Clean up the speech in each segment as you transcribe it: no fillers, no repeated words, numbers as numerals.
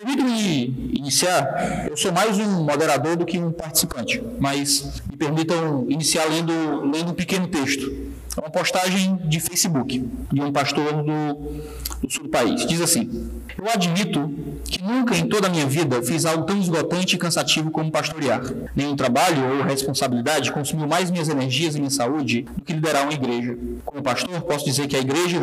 Permitam-me iniciar, eu sou mais um moderador do que um participante, mas me permitam iniciar lendo um pequeno texto. É uma postagem de Facebook, de um pastor do sul do país. Diz assim: eu admito que nunca em toda a minha vida fiz algo tão esgotante e cansativo como pastorear. Nenhum trabalho ou responsabilidade consumiu mais minhas energias e minha saúde do que liderar uma igreja. Como pastor, posso dizer que a igreja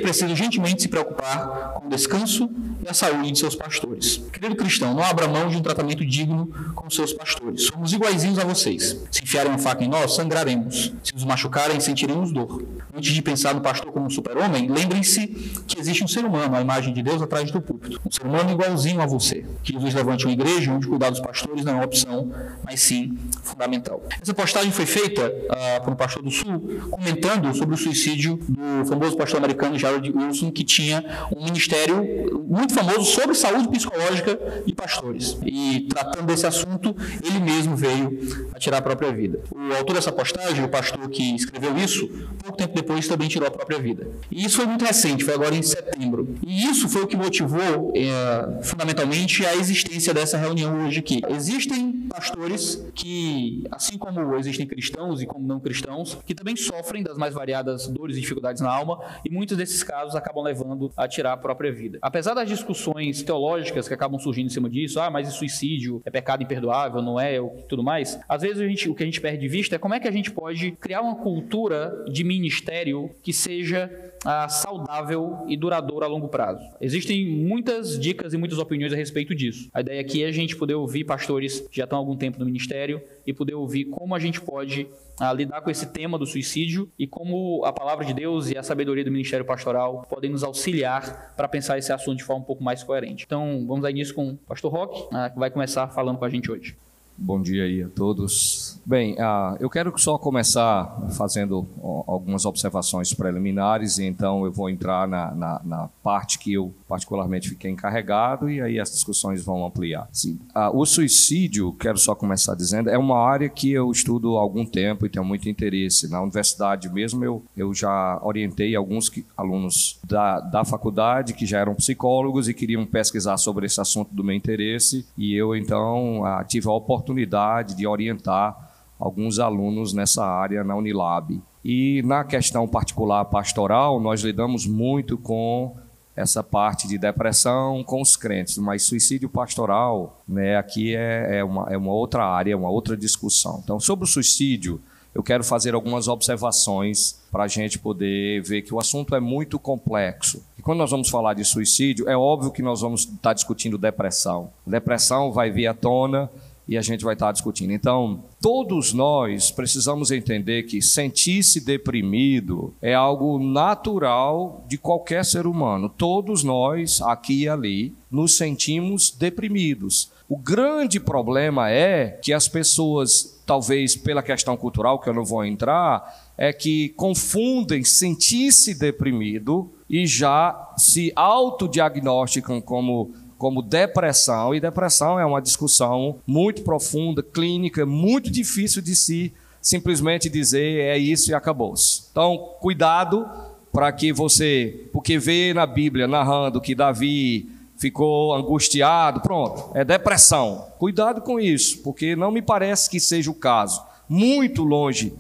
precisa urgentemente se preocupar com o descanso e a saúde de seus pastores. Querido cristão, não abra mão de um tratamento digno com seus pastores. Somos iguaizinhos a vocês. Se enfiarem uma faca em nós, sangraremos. Se nos machucarem, sentiremos dor. Antes de pensar no pastor como um super-homem, lembrem-se que existe um ser humano, a imagem de Deus, atrás do púlpito. Um ser humano igualzinho a você. Que Jesus levante uma igreja onde cuidar dos pastores não é uma opção, mas sim fundamental. Essa postagem foi feita por um pastor do Sul, comentando sobre o suicídio do famoso pastor americano Gerald Wilson, que tinha um ministério muito famoso sobre saúde psicológica de pastores. E tratando desse assunto, ele mesmo veio a tirar a própria vida. O autor dessa postagem, o pastor que escreveu isso, pouco tempo depois também tirou a própria vida. E isso foi muito recente, foi agora em setembro. E isso foi o que motivou, fundamentalmente, a existência dessa reunião hoje aqui. Existem pastores que, assim como existem cristãos e como não cristãos, que também sofrem das mais variadas dores e dificuldades na alma, e muitos desses casos acabam levando a tirar a própria vida. Apesar das discussões teológicas que acabam surgindo em cima disso, mas o suicídio é pecado imperdoável, não é, tudo mais, às vezes o que a gente perde de vista é como é que a gente pode criar uma cultura de ministério que seja saudável e duradoura a longo prazo. Existem muitas dicas e muitas opiniões a respeito disso. A ideia aqui é a gente poder ouvir pastores que já estão há algum tempo no ministério e poder ouvir como a gente pode lidar com esse tema do suicídio e como a palavra de Deus e a sabedoria do ministério pastoral podem nos auxiliar para pensar esse assunto de forma um pouco mais coerente. Então, vamos dar início com o pastor Roque, que vai começar falando com a gente hoje. Bom dia aí a todos. Bem, eu quero só começar fazendo algumas observações preliminares, e então eu vou entrar na parte que eu particularmente fiquei encarregado, e aí as discussões vão ampliar. O suicídio, quero só começar dizendo, é uma área que eu estudo há algum tempo e tenho muito interesse. Na universidade mesmo eu já orientei alguns alunos da faculdade que já eram psicólogos e queriam pesquisar sobre esse assunto do meu interesse, e eu então tive a oportunidade de orientar alguns alunos nessa área na Unilab. E na questão particular pastoral, nós lidamos muito com essa parte de depressão com os crentes, mas suicídio pastoral, né, aqui é uma outra área, uma outra discussão. Então, sobre o suicídio, eu quero fazer algumas observações para a gente poder ver que o assunto é muito complexo. E quando nós vamos falar de suicídio, é óbvio que nós vamos estar discutindo depressão. Depressão vai vir à tona e a gente vai estar discutindo. Então, todos nós precisamos entender que sentir-se deprimido é algo natural de qualquer ser humano. Todos nós, aqui e ali, nos sentimos deprimidos. O grande problema é que as pessoas, talvez pela questão cultural, que eu não vou entrar, é que confundem sentir-se deprimido e já se autodiagnosticam como depressão, e depressão é uma discussão muito profunda, clínica, muito difícil de se simplesmente dizer é isso e acabou-se. Então, cuidado para que porque vê na Bíblia narrando que Davi ficou angustiado, pronto, é depressão. Cuidado com isso, porque não me parece que seja o caso. Muito longe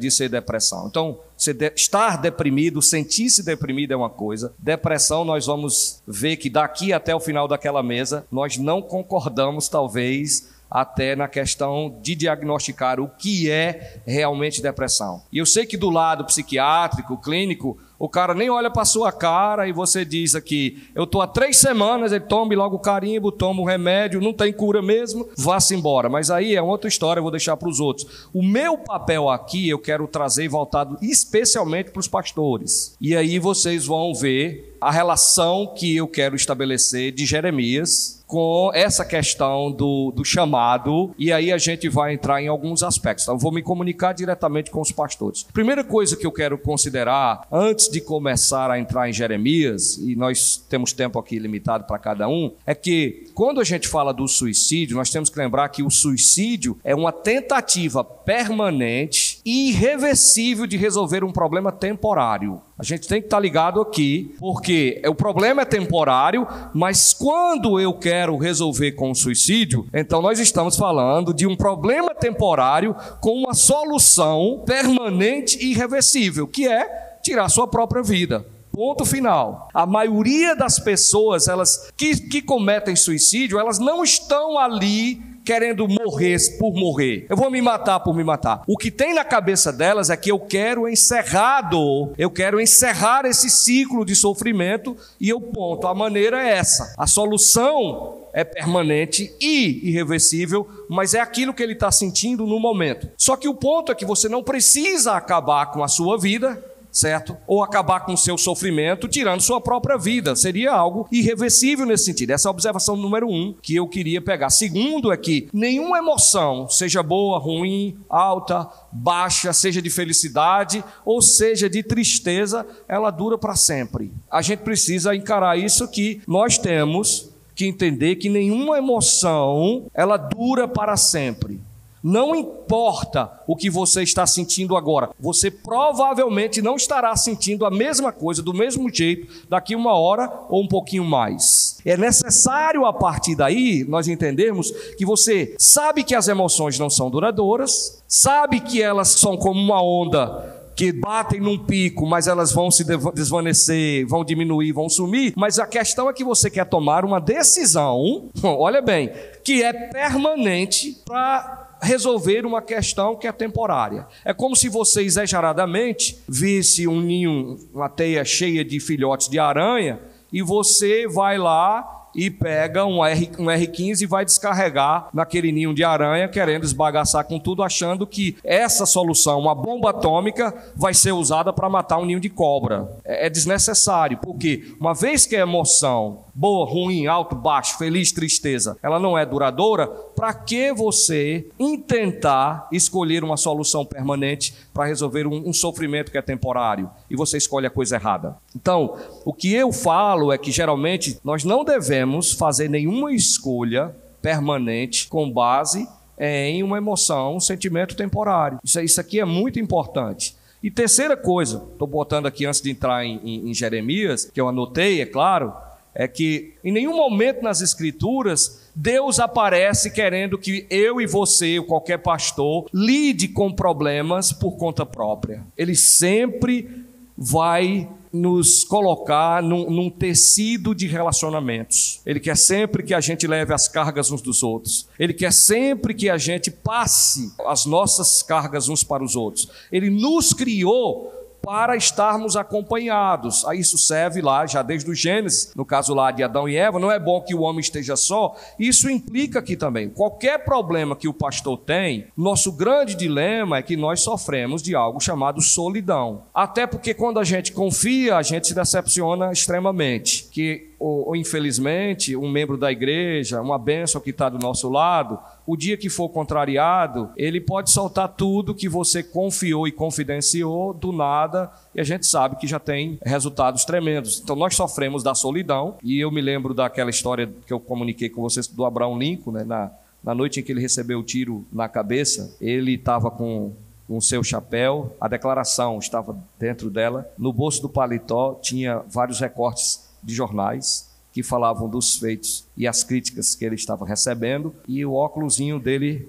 de ser depressão. Então, estar deprimido, sentir-se deprimido é uma coisa. Depressão, nós vamos ver que daqui até o final daquela mesa, nós não concordamos, talvez, até na questão de diagnosticar o que é realmente depressão. E eu sei que do lado psiquiátrico, clínico, o cara nem olha para a sua cara e você diz aqui, eu estou há 3 semanas, ele tome logo o carimbo, toma o remédio, não tem cura mesmo, vá-se embora. Mas aí é outra história, eu vou deixar para os outros. O meu papel aqui, eu quero trazer voltado especialmente para os pastores. E aí vocês vão ver a relação que eu quero estabelecer de Jeremias com essa questão do chamado, e aí a gente vai entrar em alguns aspectos. Então, eu vou me comunicar diretamente com os pastores. Primeira coisa que eu quero considerar, antes de começar a entrar em Jeremias, e nós temos tempo aqui limitado para cada um, é que quando a gente fala do suicídio, nós temos que lembrar que o suicídio é uma tentativa permanente irreversível de resolver um problema temporário. A gente tem que estar ligado aqui, porque o problema é temporário, mas quando eu quero resolver com o suicídio, então nós estamos falando de um problema temporário com uma solução permanente e irreversível, que é tirar sua própria vida. Ponto final. A maioria das pessoas que cometem suicídio, elas não estão ali querendo morrer por morrer. Eu vou me matar por me matar. O que tem na cabeça delas é que eu quero encerrar a dor, eu quero encerrar esse ciclo de sofrimento e a maneira é essa. A solução é permanente e irreversível, mas é aquilo que ele está sentindo no momento. Só que o ponto é que você não precisa acabar com a sua vida, certo? Ou acabar com o seu sofrimento tirando sua própria vida. Seria algo irreversível nesse sentido. Essa é a observação número 1 que eu queria pegar. Segundo é que nenhuma emoção, seja boa, ruim, alta, baixa, seja de felicidade ou seja de tristeza, ela dura para sempre. A gente precisa encarar isso, que nós temos que entender que nenhuma emoção ela dura para sempre. Não importa o que você está sentindo agora, você provavelmente não estará sentindo a mesma coisa, do mesmo jeito, daqui uma hora ou um pouquinho mais. É necessário, a partir daí, nós entendermos que você sabe que as emoções não são duradouras, sabe que elas são como uma onda que batem num pico, mas elas vão se desvanecer, vão diminuir, vão sumir, mas a questão é que você quer tomar uma decisão, olha bem, que é permanente para resolver uma questão que é temporária. É como se você exageradamente visse um ninho, uma teia cheia de filhotes de aranha, e você vai lá e pega um R15 e vai descarregar naquele ninho de aranha, querendo esbagaçar com tudo, achando que essa solução, uma bomba atômica, vai ser usada para matar um ninho de cobra. É desnecessário, porque uma vez que a emoção, boa, ruim, alto, baixo, feliz, tristeza, ela não é duradoura, para que você intentar escolher uma solução permanente para resolver um sofrimento que é temporário, e você escolhe a coisa errada? Então, o que eu falo é que geralmente nós não devemos fazer nenhuma escolha permanente com base em uma emoção, um sentimento temporário. Isso aqui é muito importante. E terceira coisa, estou botando aqui antes de entrar em Jeremias, que eu anotei, é claro, é que em nenhum momento nas Escrituras Deus aparece querendo que eu e você, ou qualquer pastor, lide com problemas por conta própria. Ele sempre vai nos colocar num tecido de relacionamentos. Ele quer sempre que a gente leve as cargas uns dos outros. Ele quer sempre que a gente passe as nossas cargas uns para os outros. Ele nos criou para estarmos acompanhados. Aí isso serve lá, já desde o Gênesis, no caso lá de Adão e Eva, não é bom que o homem esteja só. Isso implica aqui também. Qualquer problema que o pastor tem, nosso grande dilema é que nós sofremos de algo chamado solidão. Até porque quando a gente confia, a gente se decepciona extremamente. Que, ou infelizmente, um membro da igreja, uma bênção que está do nosso lado, o dia que for contrariado, ele pode soltar tudo que você confiou e confidenciou do nada, e a gente sabe que já tem resultados tremendos. Então nós sofremos da solidão, e eu me lembro daquela história que eu comuniquei com vocês do Abraham Lincoln, né? Na noite em que ele recebeu o tiro na cabeça, ele estava com o seu chapéu, a declaração estava dentro dela, no bolso do paletó tinha vários recortes de jornais que falavam dos feitos e as críticas que ele estava recebendo, e o óculosinho dele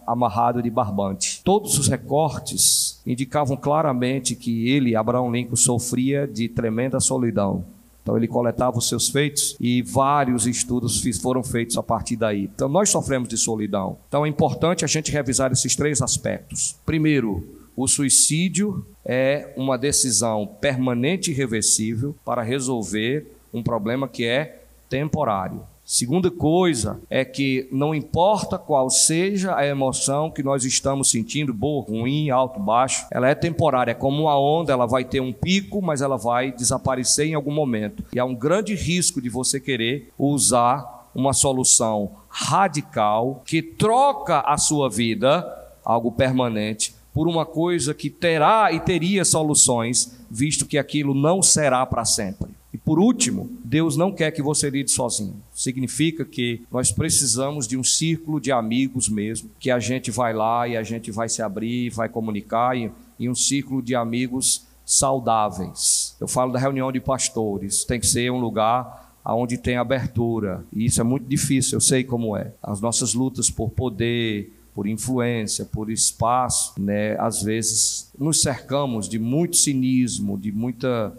amarrado de barbante. Todos os recortes indicavam claramente que ele, Abraham Lincoln, sofria de tremenda solidão. Então ele coletava os seus feitos e vários estudos foram feitos a partir daí. Então nós sofremos de solidão. Então é importante a gente revisar esses 3 aspectos. Primeiro, o suicídio é uma decisão permanente e irreversível para resolver um problema que é temporário. Segunda coisa é que não importa qual seja a emoção que nós estamos sentindo, boa, ruim, alto, baixo, ela é temporária, é como uma onda, ela vai ter um pico, mas ela vai desaparecer em algum momento. E há um grande risco de você querer usar uma solução radical que troca a sua vida, algo permanente, por uma coisa que terá e teria soluções, visto que aquilo não será para sempre. E Por último, Deus não quer que você lide sozinho. Significa que nós precisamos de um círculo de amigos mesmo, que a gente vai lá e a gente vai se abrir, vai comunicar, e um círculo de amigos saudáveis. Eu falo da reunião de pastores, tem que ser um lugar onde tem abertura, e isso é muito difícil, eu sei como é. As nossas lutas por poder, por influência, por espaço, né? Às vezes nos cercamos de muito cinismo, de muita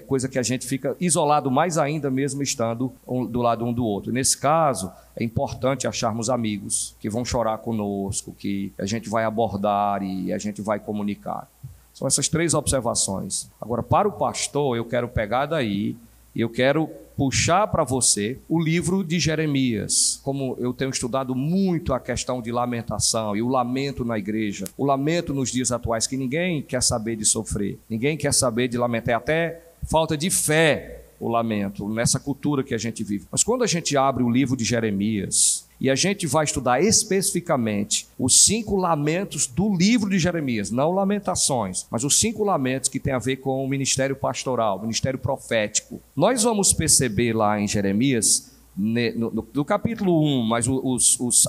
coisa que a gente fica isolado mais ainda mesmo estando do lado um do outro. Nesse caso, é importante acharmos amigos que vão chorar conosco, que a gente vai abordar e a gente vai comunicar. São essas 3 observações. Agora, para o pastor, eu quero pegar daí e eu quero puxar para você o livro de Jeremias. Como eu tenho estudado muito a questão de lamentação e o lamento na igreja, o lamento nos dias atuais, que ninguém quer saber de sofrer, ninguém quer saber de lamentar, até falta de fé o lamento, nessa cultura que a gente vive. Mas quando a gente abre o livro de Jeremias e a gente vai estudar especificamente os 5 lamentos do livro de Jeremias, não lamentações, mas os 5 lamentos que tem a ver com o ministério pastoral, o ministério profético, nós vamos perceber lá em Jeremias, no capítulo 1, mas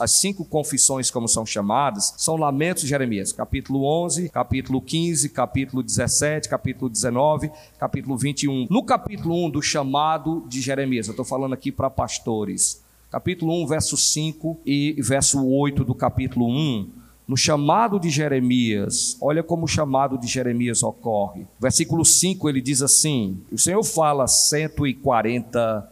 as 5 confissões, como são chamadas, são lamentos de Jeremias, capítulo 11, capítulo 15, capítulo 17, capítulo 19, capítulo 21. No capítulo 1 do chamado de Jeremias, eu estou falando aqui para pastores, capítulo 1, verso 5 e verso 8 do capítulo 1, no chamado de Jeremias, olha como o chamado de Jeremias ocorre. Versículo 5, ele diz assim, o Senhor fala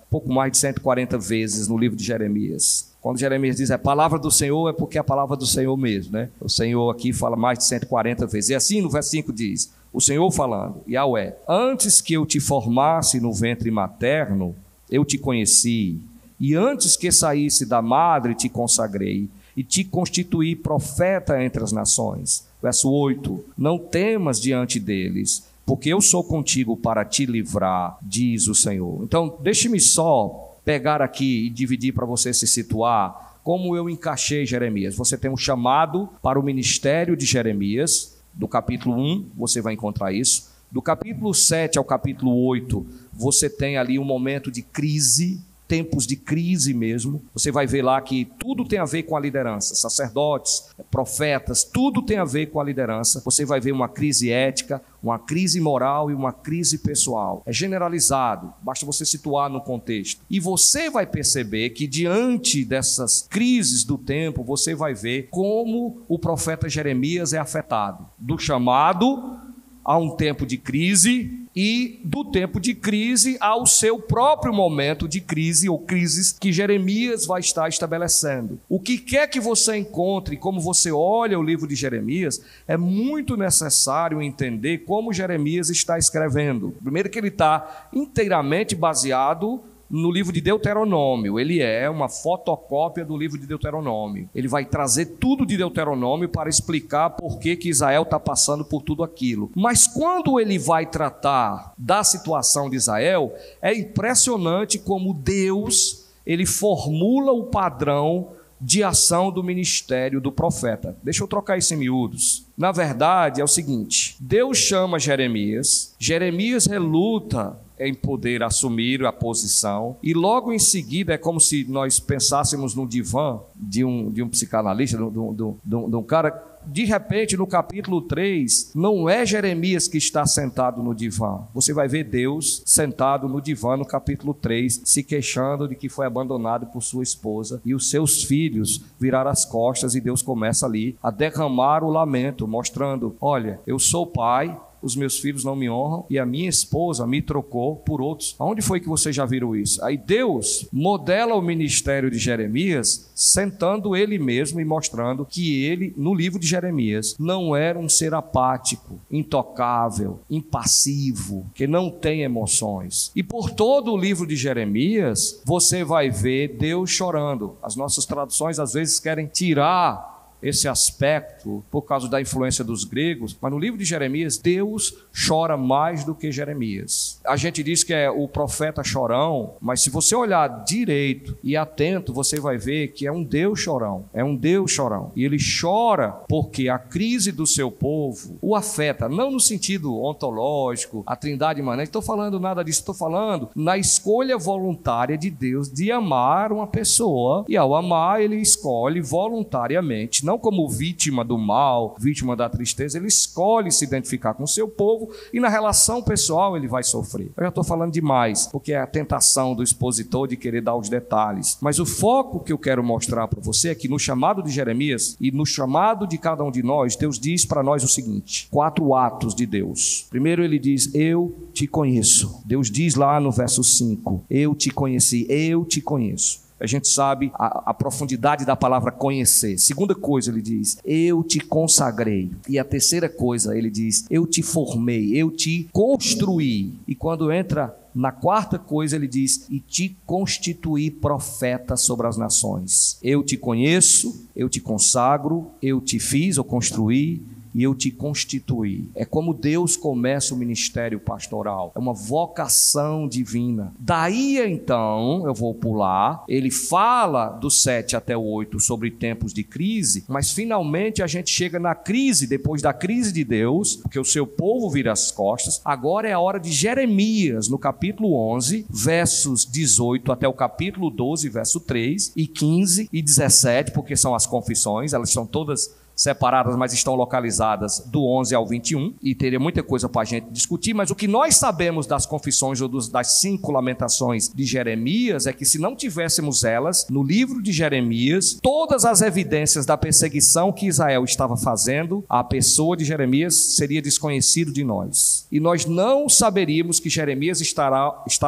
pouco mais de 140 vezes no livro de Jeremias. Quando Jeremias diz palavra do Senhor, é porque é a palavra do Senhor mesmo, né? O Senhor aqui fala mais de 140 vezes. E assim no verso 5 diz, o Senhor falando, Yahweh, antes que eu te formasse no ventre materno, eu te conheci. E antes que saísse da madre, te consagrei, e te constituí profeta entre as nações. Verso 8, não temas diante deles, porque eu sou contigo para te livrar, diz o Senhor. Então, deixe-me só pegar aqui e dividir para você se situar, como eu encaixei Jeremias. Você tem um chamado para o ministério de Jeremias, do capítulo 1, você vai encontrar isso. Do capítulo 7 ao capítulo 8, você tem ali um momento de crise, tempos de crise mesmo. Você vai ver lá que tudo tem a ver com a liderança, sacerdotes, profetas, tudo tem a ver com a liderança. Você vai ver uma crise ética, uma crise moral e uma crise pessoal. É generalizado, basta você situar no contexto. E você vai perceber que diante dessas crises do tempo, você vai ver como o profeta Jeremias é afetado. Do chamado a um tempo de crise, e do tempo de crise ao seu próprio momento de crise ou crises que Jeremias vai estar estabelecendo. O que quer que você encontre, como você olha o livro de Jeremias, é muito necessário entender como Jeremias está escrevendo. Primeiro que ele está inteiramente baseado no livro de Deuteronômio. Ele é uma fotocópia do livro de Deuteronômio. Ele vai trazer tudo de Deuteronômio para explicar por que Israel está passando por tudo aquilo. Mas quando ele vai tratar da situação de Israel, é impressionante como Deus, ele formula o padrão de ação do ministério do profeta. Deixa eu trocar isso em miúdos. Na verdade, é o seguinte, Deus chama Jeremias, Jeremias reluta em poder assumir a posição, e logo em seguida é como se nós pensássemos no divã de um psicanalista, de um cara. De repente, no capítulo 3, não é Jeremias que está sentado no divã. Você vai ver Deus sentado no divã no capítulo 3, se queixando de que foi abandonado por sua esposa, e os seus filhos viraram as costas, e Deus começa ali a derramar o lamento, mostrando, olha, eu sou pai, os meus filhos não me honram e a minha esposa me trocou por outros. Aonde foi que vocês já viram isso? Aí Deus modela o ministério de Jeremias, sentando ele mesmo e mostrando que ele, no livro de Jeremias, não era um ser apático, intocável, impassivo, que não tem emoções. E por todo o livro de Jeremias, você vai ver Deus chorando. As nossas traduções às vezes querem tirar esse aspecto por causa da influência dos gregos, mas no livro de Jeremias, Deus chora mais do que Jeremias. A gente diz que é o profeta chorão, mas se você olhar direito e atento, você vai ver que é um Deus chorão, é um Deus chorão. E ele chora porque a crise do seu povo o afeta, não no sentido ontológico, a trindade imanente, estou falando nada disso, estou falando na escolha voluntária de Deus de amar uma pessoa, e ao amar ele escolhe voluntariamente, não como vítima do mal, vítima da tristeza, ele escolhe se identificar com o seu povo e na relação pessoal ele vai sofrer. Eu já estou falando demais, porque é a tentação do expositor de querer dar os detalhes, mas o foco que eu quero mostrar para você é que no chamado de Jeremias e no chamado de cada um de nós, Deus diz para nós o seguinte, 4 atos de Deus. Primeiro ele diz, eu te conheço. Deus diz lá no verso 5, eu te conheci, eu te conheço. A gente sabe a profundidade da palavra conhecer. Segunda coisa, ele diz, eu te consagrei. E a terceira coisa, ele diz, eu te formei, eu te construí. E quando entra na quarta coisa, ele diz, e te constituí profeta sobre as nações. Eu te conheço, eu te consagro, eu te fiz ou construí, e eu te constituí. É como Deus começa o ministério pastoral, é uma vocação divina. Daí então, eu vou pular, ele fala do 7 até o 8 sobre tempos de crise, mas finalmente a gente chega na crise, depois da crise de Deus, porque o seu povo vira as costas. Agora é a hora de Jeremias, no capítulo 11, versos 18 até o capítulo 12, verso 3, e 15 e 17, porque são as confissões, elas são todas separadas, mas estão localizadas do 11 ao 21, e teria muita coisa para a gente discutir, mas o que nós sabemos das confissões ou das 5 lamentações de Jeremias é que se não tivéssemos elas, no livro de Jeremias, todas as evidências da perseguição que Israel estava fazendo, a pessoa de Jeremias seria desconhecido de nós. E nós não saberíamos que Jeremias está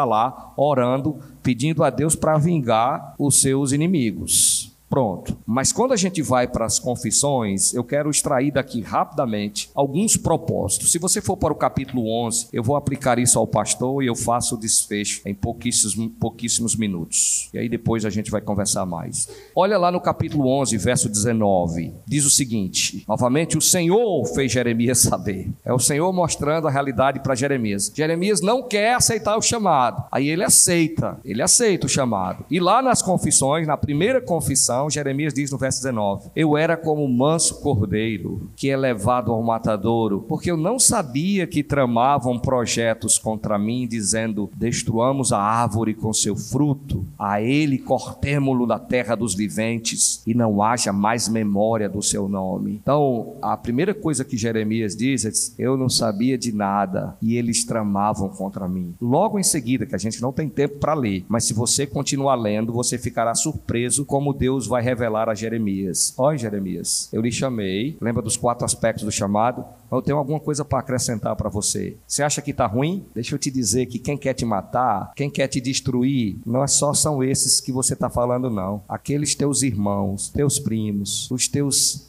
lá orando, pedindo a Deus para vingar os seus inimigos. Pronto. Mas quando a gente vai para as confissões, eu quero extrair daqui rapidamente alguns propósitos. Se você for para o capítulo 11, eu vou aplicar isso ao pastor e eu faço o desfecho em pouquíssimos minutos. E aí depois a gente vai conversar mais. Olha lá no capítulo 11, verso 19. Diz o seguinte, novamente, o Senhor fez Jeremias saber. É o Senhor mostrando a realidade para Jeremias. Jeremias não quer aceitar o chamado. Aí ele aceita o chamado. E lá nas confissões, na primeira confissão, Jeremias diz no verso 19, eu era como um manso cordeiro que é levado ao matadouro, porque eu não sabia que tramavam projetos contra mim, dizendo, destruamos a árvore com seu fruto, a ele cortemo-lo da terra dos viventes, e não haja mais memória do seu nome. Então, a primeira coisa que Jeremias diz é, eu não sabia de nada, e eles tramavam contra mim. Logo em seguida, que a gente não tem tempo para ler, mas se você continuar lendo, você ficará surpreso como Deus vai revelar a Jeremias. Ó, Jeremias, eu lhe chamei, lembra dos 4 aspectos do chamado? Eu tenho alguma coisa para acrescentar para você. Você acha que está ruim? Deixa eu te dizer que quem quer te matar, quem quer te destruir, não é só são esses que você está falando, não. Aqueles teus irmãos, teus primos, os teus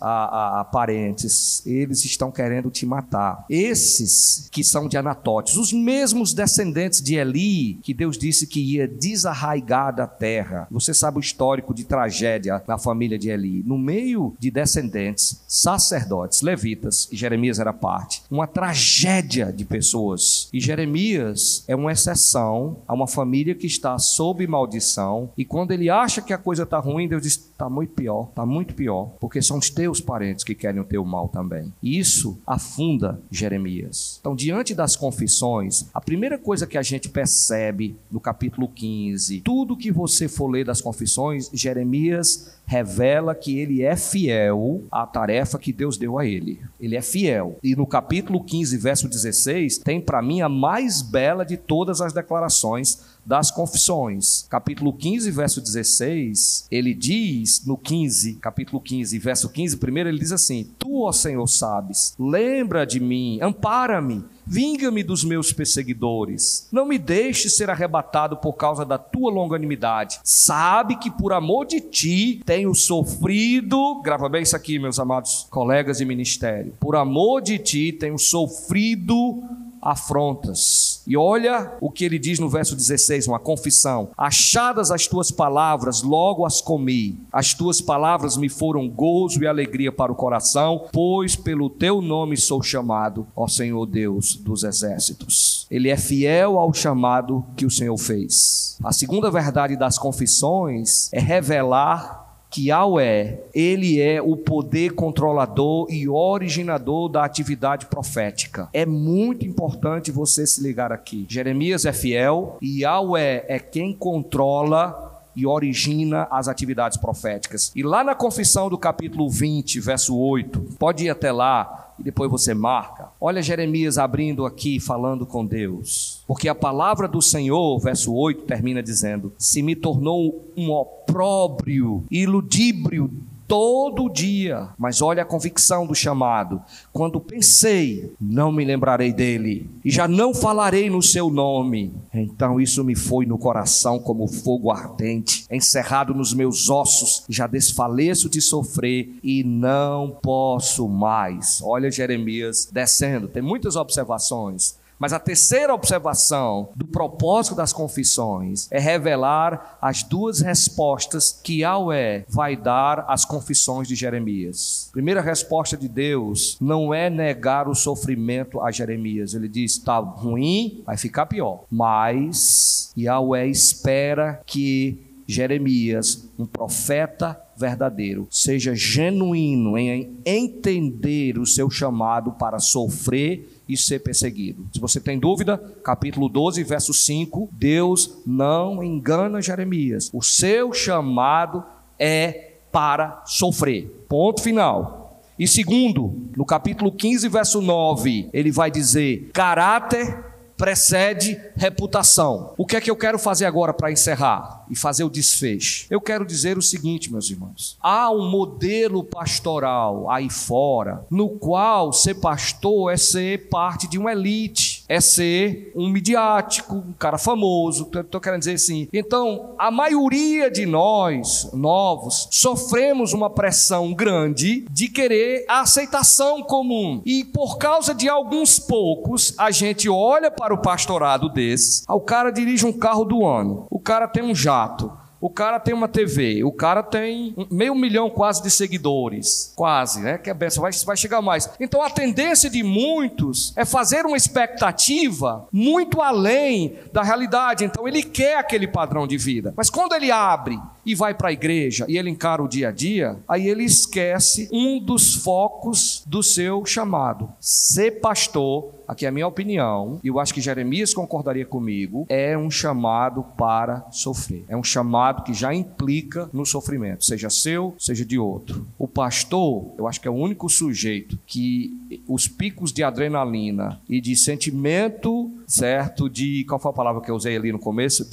parentes, eles estão querendo te matar. Esses que são de Anatotes, os mesmos descendentes de Eli, que Deus disse que ia desarraigar da terra. Você sabe o histórico de tragédia na família de Eli. No meio de descendentes, sacerdotes, levitas, e Jeremias era parte, uma tragédia de pessoas. E Jeremias é uma exceção a uma família que está sob maldição, e quando ele acha que a coisa está ruim, Deus diz, está muito pior, porque são os teus parentes que querem o teu mal também. E isso afunda Jeremias. Então, diante das confissões, a primeira coisa que a gente percebe no capítulo 15, tudo que você for ler das confissões, Jeremias revela que ele é fiel à tarefa que Deus deu a ele. Ele é fiel. E no capítulo 15, verso 16, tem para mim a mais bela de todas as declarações das confissões. Capítulo 15, verso 16, ele diz no 15, capítulo 15, verso 15, primeiro ele diz assim, tu, ó Senhor, sabes, lembra de mim, ampara-me, vinga-me dos meus perseguidores, não me deixe ser arrebatado por causa da tua longanimidade, sabe que por amor de ti tenho sofrido, grava bem isso aqui, meus amados colegas de ministério, por amor de ti tenho sofrido afrontas. E olha o que ele diz no verso 16, uma confissão: achadas as tuas palavras, logo as comi. As tuas palavras me foram gozo e alegria para o coração, pois pelo teu nome sou chamado, ó Senhor Deus dos exércitos. Ele é fiel ao chamado que o Senhor fez. A segunda verdade das confissões é revelar que Yahweh, ele é o poder controlador e originador da atividade profética. É muito importante você se ligar aqui. Jeremias é fiel e Yahweh é quem controla e origina as atividades proféticas. E lá na confissão do capítulo 20, verso 8, pode ir até lá e depois você marca. Olha Jeremias abrindo aqui, falando com Deus. Porque a palavra do Senhor, verso 8, termina dizendo: se me tornou um opróbrio e ludíbrio todo dia. Mas olha a convicção do chamado: quando pensei, não me lembrarei dele, e já não falarei no seu nome. Então isso me foi no coração como fogo ardente, encerrado nos meus ossos, já desfaleço de sofrer e não posso mais. Olha Jeremias descendo, tem muitas observações. Mas a terceira observação do propósito das confissões é revelar as duas respostas que Yahweh vai dar às confissões de Jeremias. A primeira resposta de Deus não é negar o sofrimento a Jeremias. Ele diz: está ruim, vai ficar pior. Mas Yahweh espera que Jeremias, um profeta verdadeiro, seja genuíno em entender o seu chamado para sofrer e ser perseguido. Se você tem dúvida, capítulo 12, verso 5, Deus não engana Jeremias. O seu chamado é para sofrer. Ponto final. E segundo, no capítulo 15, verso 9, ele vai dizer: caráter precede reputação. O que é que eu quero fazer agora para encerrar e fazer o desfecho? Eu quero dizer o seguinte, meus irmãos: há um modelo pastoral aí fora, no qual ser pastor é ser parte de uma elite, é ser um midiático, um cara famoso. Estou querendo dizer assim. Então, a maioria de nós, novos, sofremos uma pressão grande de querer a aceitação comum. E por causa de alguns poucos, a gente olha para o pastorado desses. O cara dirige um carro do ano, o cara tem um jato, o cara tem uma TV, o cara tem 500 mil quase de seguidores. Quase, né? Que a benção vai chegar mais. Então a tendência de muitos é fazer uma expectativa muito além da realidade. Então ele quer aquele padrão de vida. Mas quando ele abre e vai para a igreja e ele encara o dia a dia, aí ele esquece um dos focos do seu chamado. Ser pastor, aqui é a minha opinião, e eu acho que Jeremias concordaria comigo, é um chamado para sofrer. É um chamado que já implica no sofrimento, seja seu, seja de outro. O pastor, eu acho que é o único sujeito que os picos de adrenalina e de sentimento, certo, de, qual foi a palavra que eu usei ali no começo?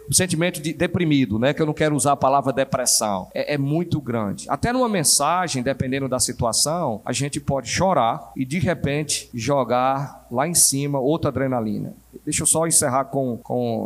O sentimento de deprimido, né, que eu não quero usar a palavra depressão, é muito grande. Até numa mensagem, dependendo da situação, a gente pode chorar e de repente jogar lá em cima outra adrenalina. Deixa eu só encerrar com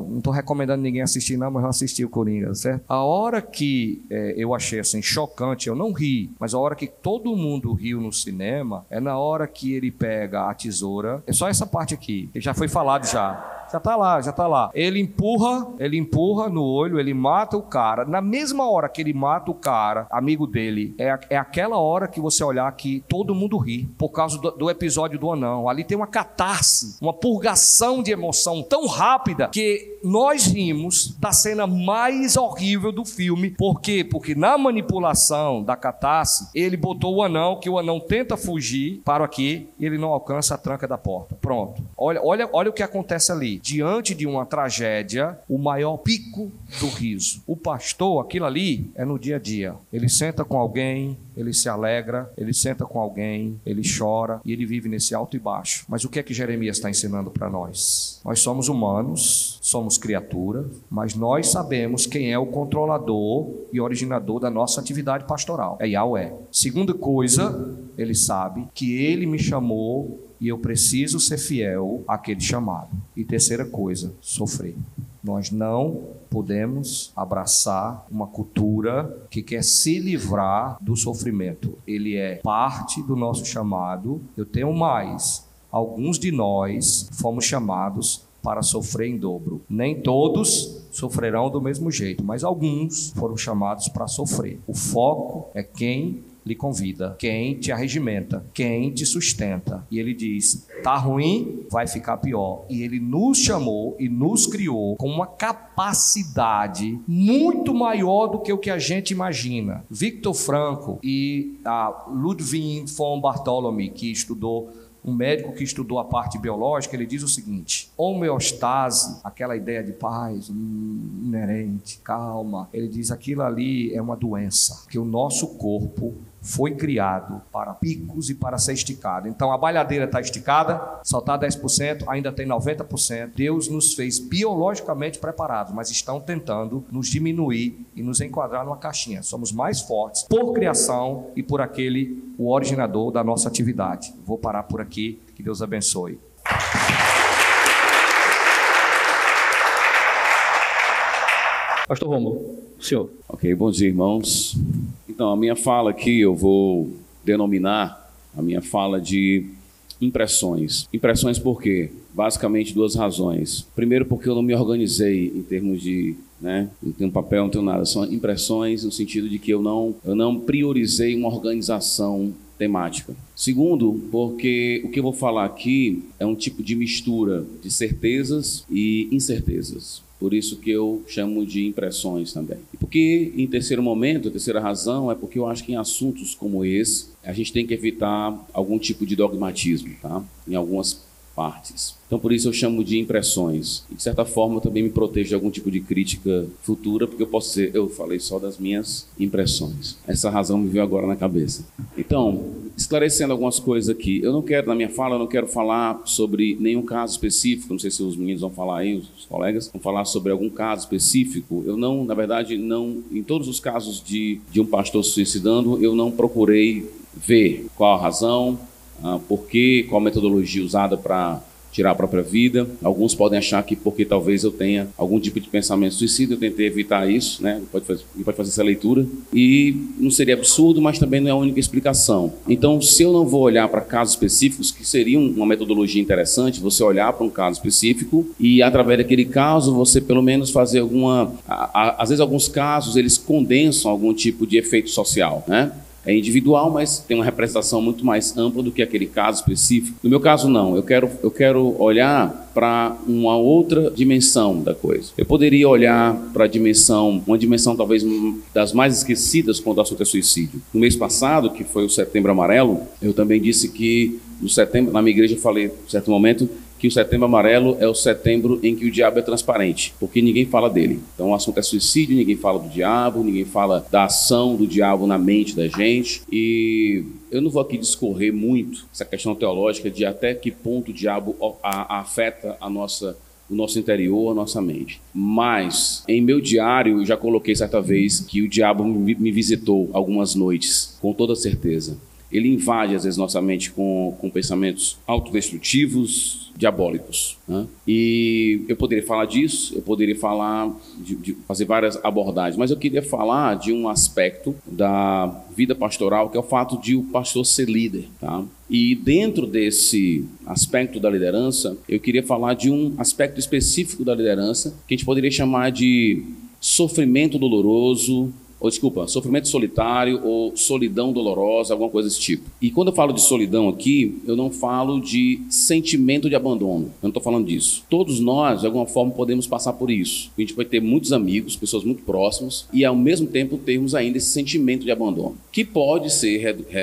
não estou recomendando ninguém assistir não, mas eu assisti o Coringa, certo? A hora que eu achei assim chocante, eu não ri, mas a hora que todo mundo riu no cinema, é na hora que ele pega a tesoura, é só essa parte aqui, que já foi falado já. Já está lá. Ele empurra no olho, ele mata o cara. Na mesma hora que ele mata o cara, amigo dele, é aquela hora que você olhar que todo mundo ri, por causa do episódio do anão. Ali tem uma catarse, uma purgação de emoção tão rápida que nós rimos da cena mais horrível do filme. Por quê? Porque na manipulação da catarse, ele botou o anão, que o anão tenta fugir, para aqui, e ele não alcança a tranca da porta. Pronto. Olha o que acontece ali. Diante de uma tragédia, o maior pico do riso. O pastor, aquilo ali, é no dia a dia. Ele senta com alguém, ele se alegra, ele senta com alguém, ele chora, e ele vive nesse alto e baixo. Mas o que é que Jeremias está ensinando para nós? Nós somos humanos, somos criaturas, mas nós sabemos quem é o controlador e originador da nossa atividade pastoral. É Yahweh. Segunda coisa, ele sabe que ele me chamou e eu preciso ser fiel àquele chamado. E terceira coisa, sofrer. Nós não podemos abraçar uma cultura que quer se livrar do sofrimento. Ele é parte do nosso chamado. Eu tenho mais. alguns de nós fomos chamados para sofrer em dobro. Nem todos sofrerão do mesmo jeito, mas alguns foram chamados para sofrer. O foco é quem lhe convida, quem te arregimenta, quem te sustenta. E ele diz, tá ruim, vai ficar pior. E ele nos chamou e nos criou com uma capacidade muito maior do que o que a gente imagina. Viktor Frankl e a Ludwig von Bartholomew, que estudou, um médico que estudou a parte biológica, ele diz o seguinte: homeostase, aquela ideia de paz, inerente, calma, ele diz aquilo ali é uma doença, que o nosso corpo foi criado para picos e para ser esticado. Então a malhadeira está esticada, só está 10%, ainda tem 90%. Deus nos fez biologicamente preparados, mas estão tentando nos diminuir e nos enquadrar numa caixinha. Somos mais fortes por criação e por aquele, o originador da nossa atividade. Vou parar por aqui, que Deus abençoe. Pastor Rômulo, o senhor. Ok, bom dia, irmãos. Então, a minha fala aqui, eu vou denominar a minha fala de impressões. Impressões por quê? Basicamente duas razões. Primeiro, porque eu não me organizei em termos de, não tenho papel, não tenho nada. São impressões no sentido de que eu não priorizei uma organização temática. Segundo, porque o que eu vou falar aqui é um tipo de mistura de certezas e incertezas. Por isso que eu chamo de impressões também. E porque, em terceiro momento, a terceira razão é porque eu acho que em assuntos como esse, a gente tem que evitar algum tipo de dogmatismo, tá? Em algumas partes. Então, por isso eu chamo de impressões. E, de certa forma, eu também me protejo de algum tipo de crítica futura, porque eu posso dizer, eu falei só das minhas impressões. Essa razão me veio agora na cabeça. Então, esclarecendo algumas coisas aqui, eu não quero, na minha fala, eu não quero falar sobre nenhum caso específico, não sei se os meninos vão falar aí, os colegas, vão falar sobre algum caso específico. Eu não, na verdade, não, em todos os casos de um pastor se suicidando, eu não procurei ver qual a razão, por quê, qual a metodologia usada para tirar a própria vida. Alguns podem achar que porque talvez eu tenha algum tipo de pensamento suicida, eu tentei evitar isso, pode fazer essa leitura. E não seria absurdo, mas também não é a única explicação. Então, se eu não vou olhar para casos específicos, que seria uma metodologia interessante, você olhar para um caso específico e, através daquele caso, você pelo menos fazer alguma... Às vezes, alguns casos, eles condensam algum tipo de efeito social, É individual, mas tem uma representação muito mais ampla do que aquele caso específico. No meu caso, não. Eu quero olhar para uma outra dimensão da coisa. Eu poderia olhar para uma dimensão talvez das mais esquecidas quando o assunto é suicídio. No mês passado, que foi o Setembro Amarelo, eu também disse que no setembro, na minha igreja, eu falei, em certo momento, que o Setembro Amarelo é o setembro em que o diabo é transparente, porque ninguém fala dele. Então o assunto é suicídio, ninguém fala do diabo, ninguém fala da ação do diabo na mente da gente. E eu não vou aqui discorrer muito essa questão teológica de até que ponto o diabo afeta o nosso interior, a nossa mente. Mas, em meu diário, eu já coloquei certa vez que o diabo me visitou algumas noites, com toda certeza. Ele invade, às vezes, nossa mente com pensamentos autodestrutivos, diabólicos. E eu poderia falar disso, eu poderia falar de fazer várias abordagens, mas eu queria falar de um aspecto da vida pastoral, que é o fato de o pastor ser líder. E dentro desse aspecto da liderança, eu queria falar de um aspecto específico da liderança, que a gente poderia chamar de sofrimento doloroso, sofrimento solitário ou solidão dolorosa, alguma coisa desse tipo. E quando eu falo de solidão aqui, eu não falo de sentimento de abandono. Eu não estou falando disso. Todos nós, de alguma forma, podemos passar por isso. A gente pode ter muitos amigos, pessoas muito próximas, e ao mesmo tempo termos ainda esse sentimento de abandono, que pode ser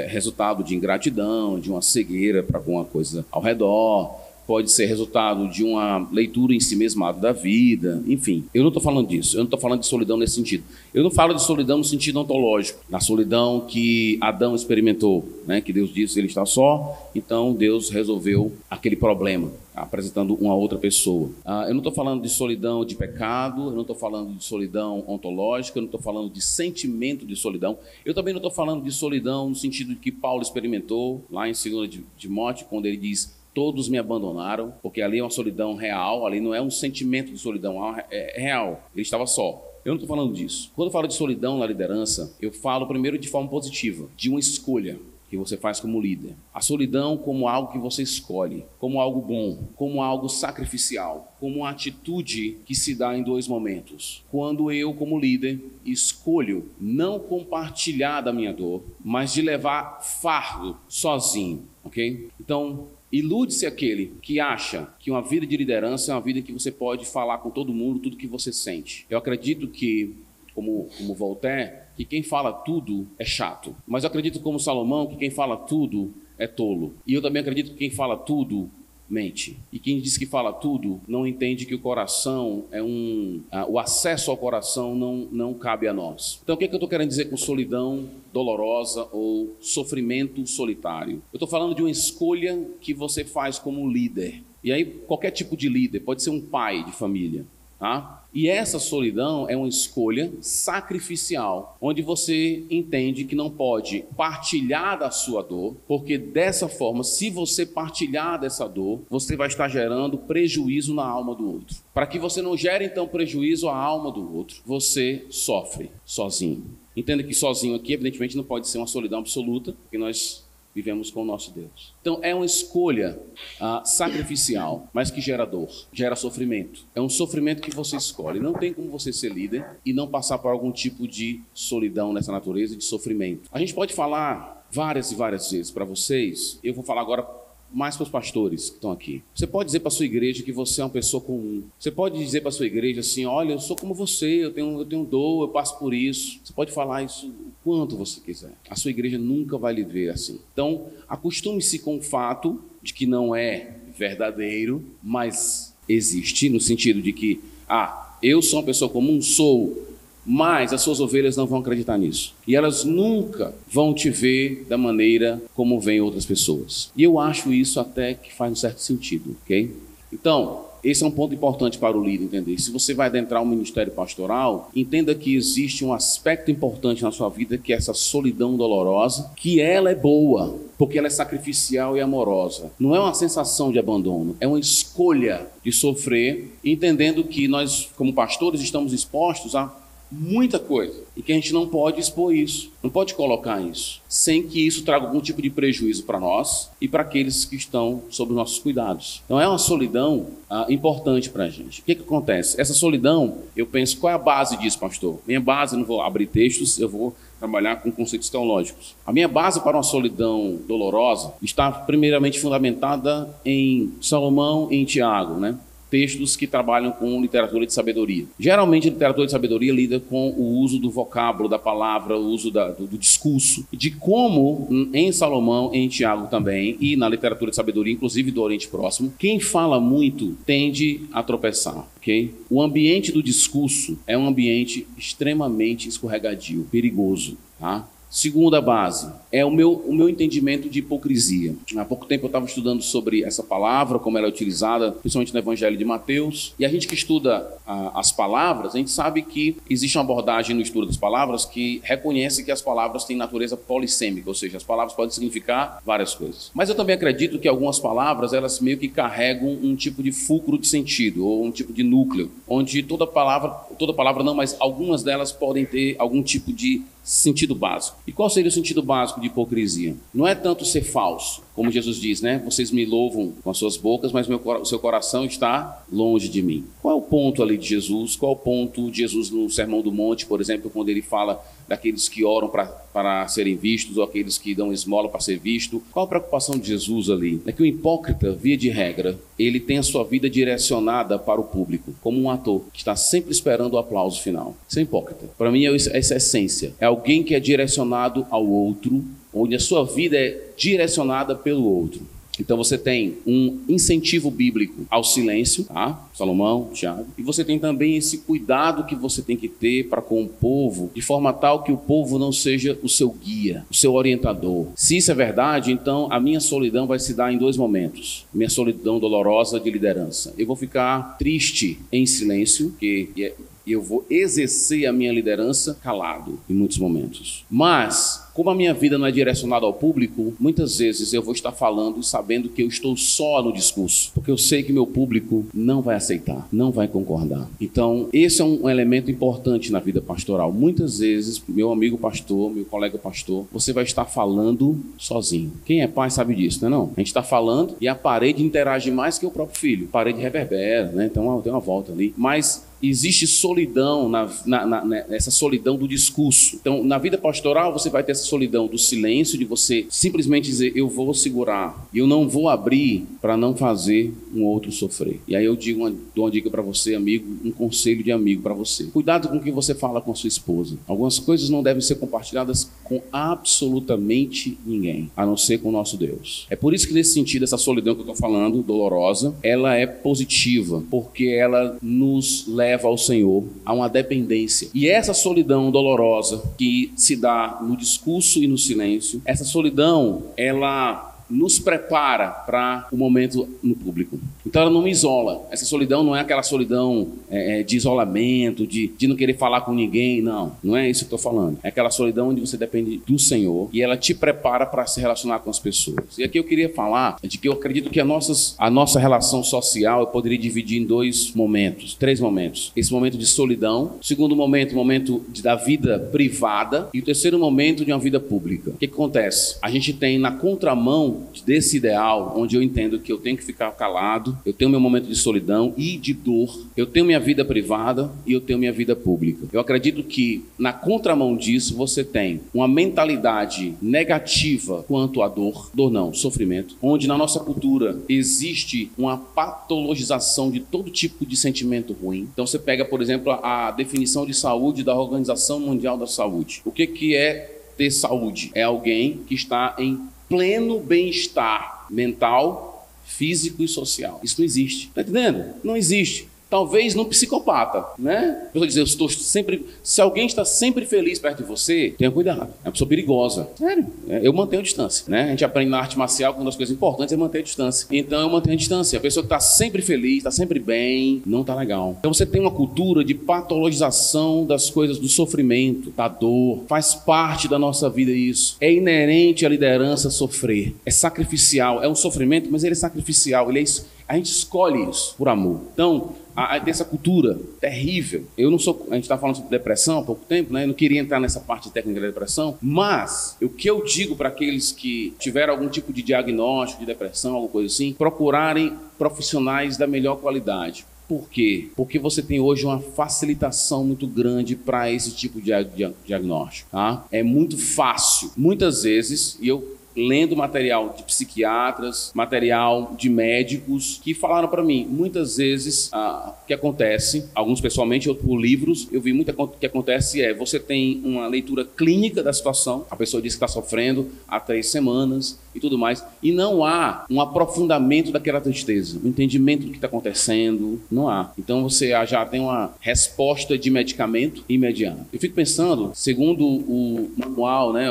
resultado de ingratidão, de uma cegueira para alguma coisa ao redor, pode ser resultado de uma leitura em si mesmada da vida, enfim. Eu não estou falando disso, eu não estou falando de solidão nesse sentido. Eu não falo de solidão no sentido ontológico, na solidão que Adão experimentou, que Deus disse que ele está só, então Deus resolveu aquele problema, apresentando uma outra pessoa. Eu não estou falando de solidão de pecado, eu não estou falando de solidão ontológica, eu não estou falando de sentimento de solidão, eu também não estou falando de solidão no sentido de que Paulo experimentou, lá em 2 Timóteo, quando ele diz: todos me abandonaram, porque ali é uma solidão real, ali não é um sentimento de solidão, é real, ele estava só. Eu não estou falando disso. Quando eu falo de solidão na liderança, eu falo primeiro de forma positiva, de uma escolha. que você faz como líder. A solidão como algo que você escolhe, como algo bom, como algo sacrificial, como uma atitude que se dá em dois momentos. Quando eu, como líder, escolho não compartilhar da minha dor, mas de levar fardo sozinho, ok? Então, ilude-se aquele que acha que uma vida de liderança é uma vida que você pode falar com todo mundo tudo que você sente. Eu acredito que, como Voltaire, que quem fala tudo é chato. Mas eu acredito, como Salomão, que quem fala tudo é tolo. E eu também acredito que quem fala tudo mente. E quem diz que fala tudo não entende que o coração é o acesso ao coração não cabe a nós. Então o que eu estou querendo dizer com solidão dolorosa ou sofrimento solitário? Eu estou falando de uma escolha que você faz como líder. E aí qualquer tipo de líder, pode ser um pai de família, tá? E essa solidão é uma escolha sacrificial, onde você entende que não pode partilhar da sua dor, porque dessa forma, se você partilhar dessa dor, você vai estar gerando prejuízo na alma do outro. Para que você não gere, então, prejuízo à alma do outro, você sofre sozinho. Entenda que sozinho aqui, evidentemente, não pode ser uma solidão absoluta, porque nós vivemos com o nosso Deus. Então é uma escolha sacrificial, mas que gera dor, gera sofrimento. É um sofrimento que você escolhe. Não tem como você ser líder e não passar por algum tipo de solidão nessa natureza, de sofrimento. A gente pode falar várias e várias vezes para vocês. Eu vou falar agora mais para os pastores que estão aqui. Você pode dizer para a sua igreja que você é uma pessoa comum. Você pode dizer para a sua igreja assim: olha, eu sou como você, eu tenho dor, eu passo por isso. Você pode falar isso o quanto você quiser. A sua igreja nunca vai lhe ver assim. Então, acostume-se com o fato de que não é verdadeiro, mas existe, no sentido de que, eu sou uma pessoa comum, sou, mas as suas ovelhas não vão acreditar nisso. E elas nunca vão te ver da maneira como veem outras pessoas. E eu acho isso até que faz um certo sentido, ok? Então, esse é um ponto importante para o líder entender. Se você vai adentrar um ministério pastoral, entenda que existe um aspecto importante na sua vida, que é essa solidão dolorosa, que ela é boa, porque ela é sacrificial e amorosa. Não é uma sensação de abandono, é uma escolha de sofrer, entendendo que nós, como pastores, estamos expostos a muita coisa, e que a gente não pode expor isso, não pode colocar isso, sem que isso traga algum tipo de prejuízo para nós e para aqueles que estão sob nossos cuidados. Então é uma solidão importante para a gente. O que acontece? Essa solidão, eu penso, qual é a base disso, pastor? Minha base, não vou abrir textos, eu vou trabalhar com conceitos teológicos. A minha base para uma solidão dolorosa está primeiramente fundamentada em Salomão e em Tiago, né? Textos que trabalham com literatura de sabedoria. Geralmente, a literatura de sabedoria lida com o uso do vocábulo, da palavra, o uso do discurso, de como em Salomão, em Tiago também, e na literatura de sabedoria, inclusive do Oriente Próximo, quem fala muito tende a tropeçar, ok? O ambiente do discurso é um ambiente extremamente escorregadio, perigoso, tá? Segunda base é o meu entendimento de hipocrisia. Há pouco tempo eu estava estudando sobre essa palavra, como ela é utilizada, principalmente no Evangelho de Mateus. E a gente que estuda as palavras, a gente sabe que existe uma abordagem no estudo das palavras que reconhece que as palavras têm natureza polissêmica, ou seja, as palavras podem significar várias coisas. Mas eu também acredito que algumas palavras, elas meio que carregam um tipo de fulcro de sentido, ou um tipo de núcleo, onde toda palavra não, mas algumas delas podem ter algum tipo de sentido básico. E qual seria o sentido básico de hipocrisia? Não é tanto ser falso, como Jesus diz, né? Vocês me louvam com as suas bocas, mas o seu coração está longe de mim. Qual é o ponto ali de Jesus? Qual é o ponto de Jesus no Sermão do Monte, por exemplo, quando ele fala daqueles que oram para serem vistos, ou aqueles que dão esmola para ser visto? Qual a preocupação de Jesus ali? É que o hipócrita, via de regra, ele tem a sua vida direcionada para o público, como um ator que está sempre esperando o aplauso final. Isso é hipócrita. Para mim, essa é a essência. É alguém que é direcionado ao outro, onde a sua vida é direcionada pelo outro. Então você tem um incentivo bíblico ao silêncio, tá? Salomão, Tiago. E você tem também esse cuidado que você tem que ter para com o povo, de forma tal que o povo não seja o seu guia, o seu orientador. Se isso é verdade, então a minha solidão vai se dar em dois momentos. Minha solidão dolorosa de liderança. Eu vou ficar triste em silêncio, que E eu vou exercer a minha liderança calado em muitos momentos. Mas, como a minha vida não é direcionada ao público, muitas vezes eu vou estar falando sabendo que eu estou só no discurso, porque eu sei que meu público não vai aceitar, não vai concordar. Então, esse é um elemento importante na vida pastoral. Muitas vezes, meu amigo pastor, meu colega pastor, você vai estar falando sozinho. Quem é pai sabe disso, não é não? A gente está falando e a parede interage mais que o próprio filho. A parede reverbera, né? Então tem uma volta ali. Mas existe solidão nessa solidão do discurso. Então, na vida pastoral, você vai ter essa solidão do silêncio, de você simplesmente dizer, eu vou segurar, eu não vou abrir para não fazer um outro sofrer. E aí eu dou uma dica para você, amigo, um conselho de amigo para você. Cuidado com o que você fala com a sua esposa. Algumas coisas não devem ser compartilhadas com absolutamente ninguém, a não ser com o nosso Deus. É por isso que, nesse sentido, essa solidão que eu estou falando, dolorosa, ela é positiva, porque ela nos leva ao Senhor, a uma dependência. E essa solidão dolorosa que se dá no discurso e no silêncio, essa solidão, ela nos prepara para o momento no público. Então ela não me isola. Essa solidão não é aquela solidão de isolamento, de não querer falar com ninguém, não é isso que eu estou falando. É aquela solidão onde você depende do Senhor e ela te prepara para se relacionar com as pessoas. E aqui eu queria falar de que eu acredito que a nossa relação social eu poderia dividir em três momentos. Esse momento de solidão, o segundo momento da vida privada e o terceiro momento de uma vida pública. O que acontece? A gente tem na contramão desse ideal, onde eu entendo que eu tenho que ficar calado, eu tenho meu momento de solidão e de dor, eu tenho minha vida privada e eu tenho minha vida pública. Eu acredito que na contramão disso você tem uma mentalidade negativa quanto à dor não, sofrimento, onde na nossa cultura existe uma patologização de todo tipo de sentimento ruim. Então você pega, por exemplo, a definição de saúde da Organização Mundial da Saúde. O que é ter saúde? É alguém que está em pleno bem-estar mental, físico e social. Isso não existe. Está entendendo? Não existe. Talvez num psicopata, né? Eu vou dizer, se alguém está sempre feliz perto de você, tenha cuidado. É uma pessoa perigosa. Sério. Eu mantenho a distância, né? A gente aprende na arte marcial que uma das coisas importantes é manter a distância. Então eu mantenho a distância. A pessoa que está sempre feliz, está sempre bem, não está legal. Então você tem uma cultura de patologização das coisas, do sofrimento, da dor. Faz parte da nossa vida isso. É inerente à liderança sofrer. É sacrificial. É um sofrimento, mas ele é sacrificial. A gente escolhe isso por amor. Então, tem essa cultura terrível. A gente está falando sobre depressão há pouco tempo, né? Eu não queria entrar nessa parte técnica da depressão, mas o que eu digo para aqueles que tiveram algum tipo de diagnóstico de depressão, alguma coisa assim, procurarem profissionais da melhor qualidade. Por quê? Porque você tem hoje uma facilitação muito grande para esse tipo de diagnóstico. Tá? É muito fácil. Muitas vezes, e eu lendo material de psiquiatras, material de médicos que falaram para mim, muitas vezes o que acontece, alguns pessoalmente, outros por livros, eu vi muito que acontece você tem uma leitura clínica da situação, a pessoa diz que está sofrendo há 3 semanas e tudo mais, e não há um aprofundamento daquela tristeza, um entendimento do que está acontecendo, não há. Então você já tem uma resposta de medicamento imediata. Eu fico pensando, segundo o manual, né,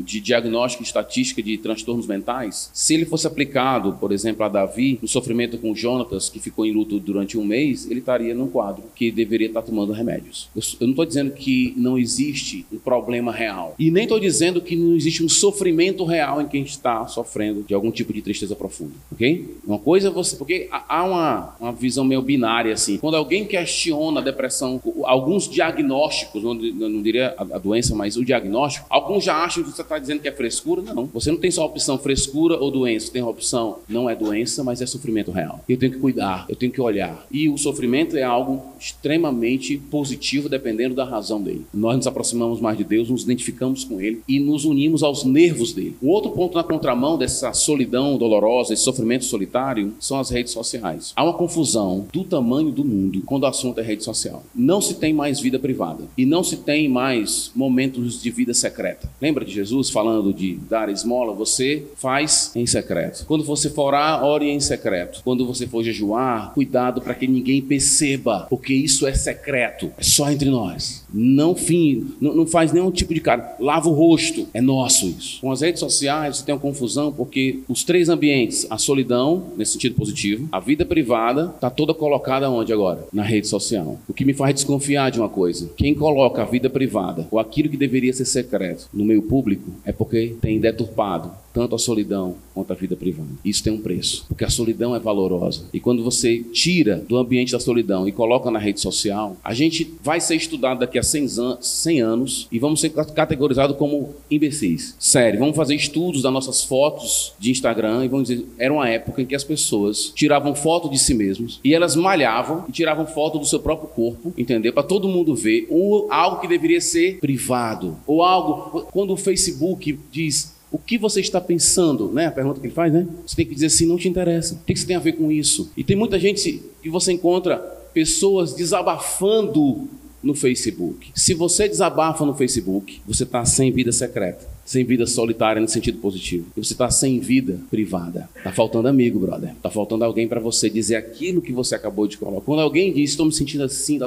de diagnóstico e estatística de transtornos mentais, se ele fosse aplicado, por exemplo, a Davi, no sofrimento com Jonatas, que ficou em luto durante 1 mês, ele estaria num quadro que deveria estar tomando remédios. Eu não estou dizendo que não existe um problema real. E nem estou dizendo que não existe um sofrimento real em quem está sofrendo de algum tipo de tristeza profunda. Ok? Uma coisa é você... Porque há uma visão meio binária, assim. Quando alguém questiona a depressão, alguns diagnósticos, não diria a doença, mas o diagnóstico, alguns já acham que você está dizendo que é frescura. Não. Você não tem só a opção frescura ou doença. Você tem a opção, não é doença, mas é sofrimento real. Eu tenho que cuidar, eu tenho que olhar. E o sofrimento é algo extremamente positivo, dependendo da razão dele. Nós nos aproximamos mais de Deus, nos identificamos com Ele e nos unimos aos nervos dele. O outro ponto na contramão dessa solidão dolorosa, esse sofrimento solitário, são as redes sociais. Há uma confusão do tamanho do mundo quando o assunto é rede social. Não se tem mais vida privada e não se tem mais momentos de vida secreta. Lembra de Jesus falando de dar esmola? Você faz em secreto. Quando você for orar, ore em secreto. Quando você for jejuar, cuidado para que ninguém perceba, porque isso é secreto, é só entre nós. Não faz nenhum tipo de cara. Lava o rosto, é nosso isso. Com as redes sociais você tem uma confusão porque os três ambientes, a solidão, nesse sentido positivo, a vida privada, está toda colocada onde agora? Na rede social. O que me faz desconfiar de uma coisa: quem coloca a vida privada ou aquilo que deveria ser secreto no meio público é porque tem deturpado tanto a solidão quanto a vida privada. Isso tem um preço, porque a solidão é valorosa. E quando você tira do ambiente da solidão e coloca na rede social, a gente vai ser estudado daqui a 100 anos e vamos ser categorizados como imbecis. Sério, vamos fazer estudos das nossas fotos de Instagram e vamos dizer, era uma época em que as pessoas tiravam foto de si mesmos e elas malhavam e tiravam foto do seu próprio corpo, entendeu? Para todo mundo ver, ou algo que deveria ser privado, ou algo, quando o Facebook diz: o que você está pensando, né? A pergunta que ele faz, né? Você tem que dizer assim: não te interessa. O que você tem a ver com isso? E tem muita gente que você encontra pessoas desabafando no Facebook. Se você desabafa no Facebook, você está sem vida secreta, sem vida solitária no sentido positivo. E você está sem vida privada. Está faltando amigo, brother. Está faltando alguém para você dizer aquilo que você acabou de colocar. Quando alguém diz: estou me sentindo assim,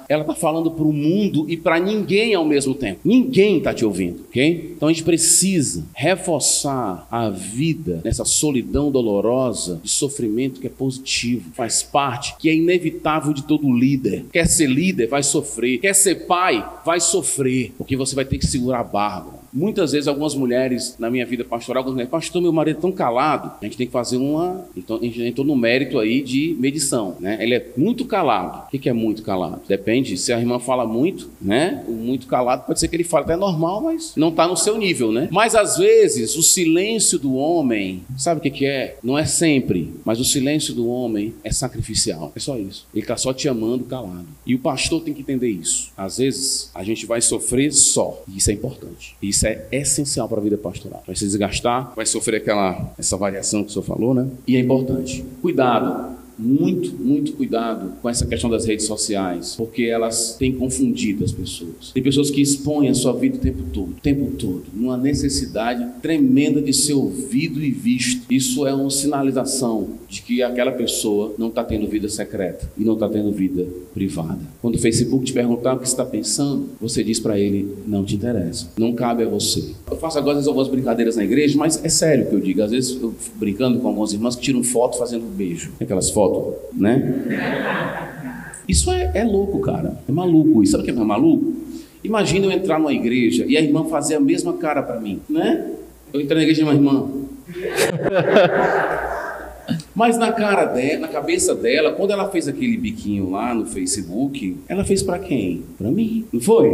ela está falando para o mundo e para ninguém ao mesmo tempo. Ninguém está te ouvindo, ok? Então a gente precisa reforçar a vida nessa solidão dolorosa de sofrimento que é positivo. Faz parte, que é inevitável de todo líder. Quer ser líder, vai sofrer. Quer ser pai, vai sofrer. Porque você vai ter que segurar a barba. Muitas vezes algumas mulheres, na minha vida pastoral, algumas mulheres: pastor, meu marido é tão calado, a gente tem que fazer uma... Então a gente entrou no mérito aí de medição, né? Ele é muito calado. O que é muito calado? Depende, se a irmã fala muito, né? O muito calado pode ser que ele fale até normal, mas não está no seu nível, né? Mas às vezes o silêncio do homem, sabe o que é? Não é sempre, mas o silêncio do homem é sacrificial. É só isso. Ele está só te amando calado. E o pastor tem que entender isso. Às vezes a gente vai sofrer só, e isso é importante. Isso é essencial para a vida pastoral. Vai se desgastar, vai sofrer essa variação que o senhor falou, né? E é importante. Cuidado. Muito cuidado com essa questão das redes sociais, porque elas têm confundido as pessoas. Tem pessoas que expõem a sua vida o tempo todo, numa necessidade tremenda de ser ouvido e visto. Isso é uma sinalização de que aquela pessoa não está tendo vida secreta e não está tendo vida privada. Quando o Facebook te perguntar o que você está pensando, você diz para ele: não te interessa, não cabe a você. Eu faço agora às vezes algumas brincadeiras na igreja, mas é sério o que eu digo. Às vezes eu fico brincando com algumas irmãs que tiram foto fazendo um beijo, aquelas fotos, né? Isso é louco, cara. É maluco. E sabe o que é maluco? Imagina eu entrar numa igreja e a irmã fazer a mesma cara para mim, né? Eu entrei na igreja de uma irmã. Mas na cara dela, na cabeça dela, quando ela fez aquele biquinho lá no Facebook, ela fez para quem? Para mim. Não foi?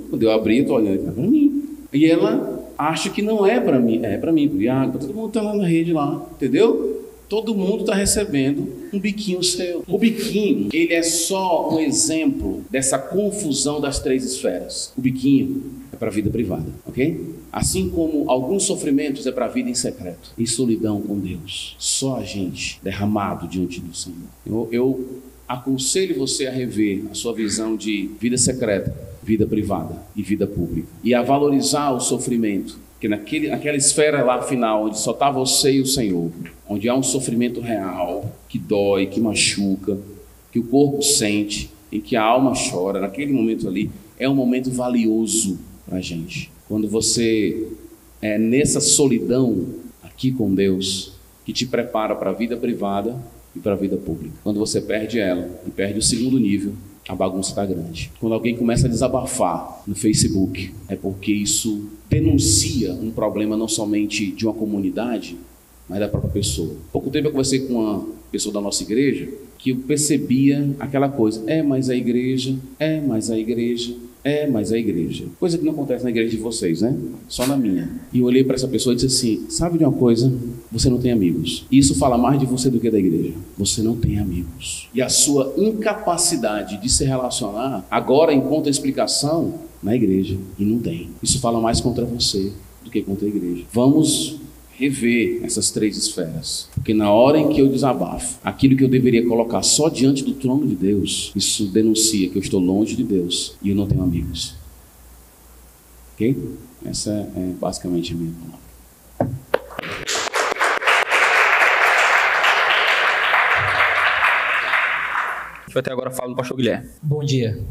Quando eu abri, eu tô olhando, é para mim. E ela acha que não é para mim. É para mim, pro Iago. Todo mundo tá lá na rede lá, entendeu? Todo mundo está recebendo um biquinho seu. O biquinho, ele é só um exemplo dessa confusão das três esferas. O biquinho é para a vida privada, ok? Assim como alguns sofrimentos é para a vida em secreto, em solidão com Deus. Só a gente derramado diante do Senhor. Eu aconselho você a rever a sua visão de vida secreta, vida privada e vida pública. E a valorizar o sofrimento. Porque naquela esfera lá final, onde só está você e o Senhor, onde há um sofrimento real, que dói, que machuca, que o corpo sente, em que a alma chora, naquele momento ali, é um momento valioso para a gente. Quando você é nessa solidão aqui com Deus, que te prepara para a vida privada e para a vida pública. Quando você perde ela e perde o segundo nível, a bagunça está grande. Quando alguém começa a desabafar no Facebook, é porque isso denuncia um problema não somente de uma comunidade, mas da própria pessoa. Pouco tempo eu conversei com uma pessoa da nossa igreja que eu percebia aquela coisa: mas a igreja, mas a igreja, mas a igreja. Coisa que não acontece na igreja de vocês, né? Só na minha. E eu olhei para essa pessoa e disse assim: sabe de uma coisa? Você não tem amigos. Isso fala mais de você do que da igreja. Você não tem amigos. E a sua incapacidade de se relacionar agora encontra explicação na igreja. E não tem. Isso fala mais contra você do que contra a igreja. Vamos rever essas três esferas. Porque na hora em que eu desabafo, aquilo que eu deveria colocar só diante do trono de Deus, isso denuncia que eu estou longe de Deus e eu não tenho amigos. Ok? Essa é basicamente a minha palavra. Até agora fala do pastor Guilherme. Bom dia.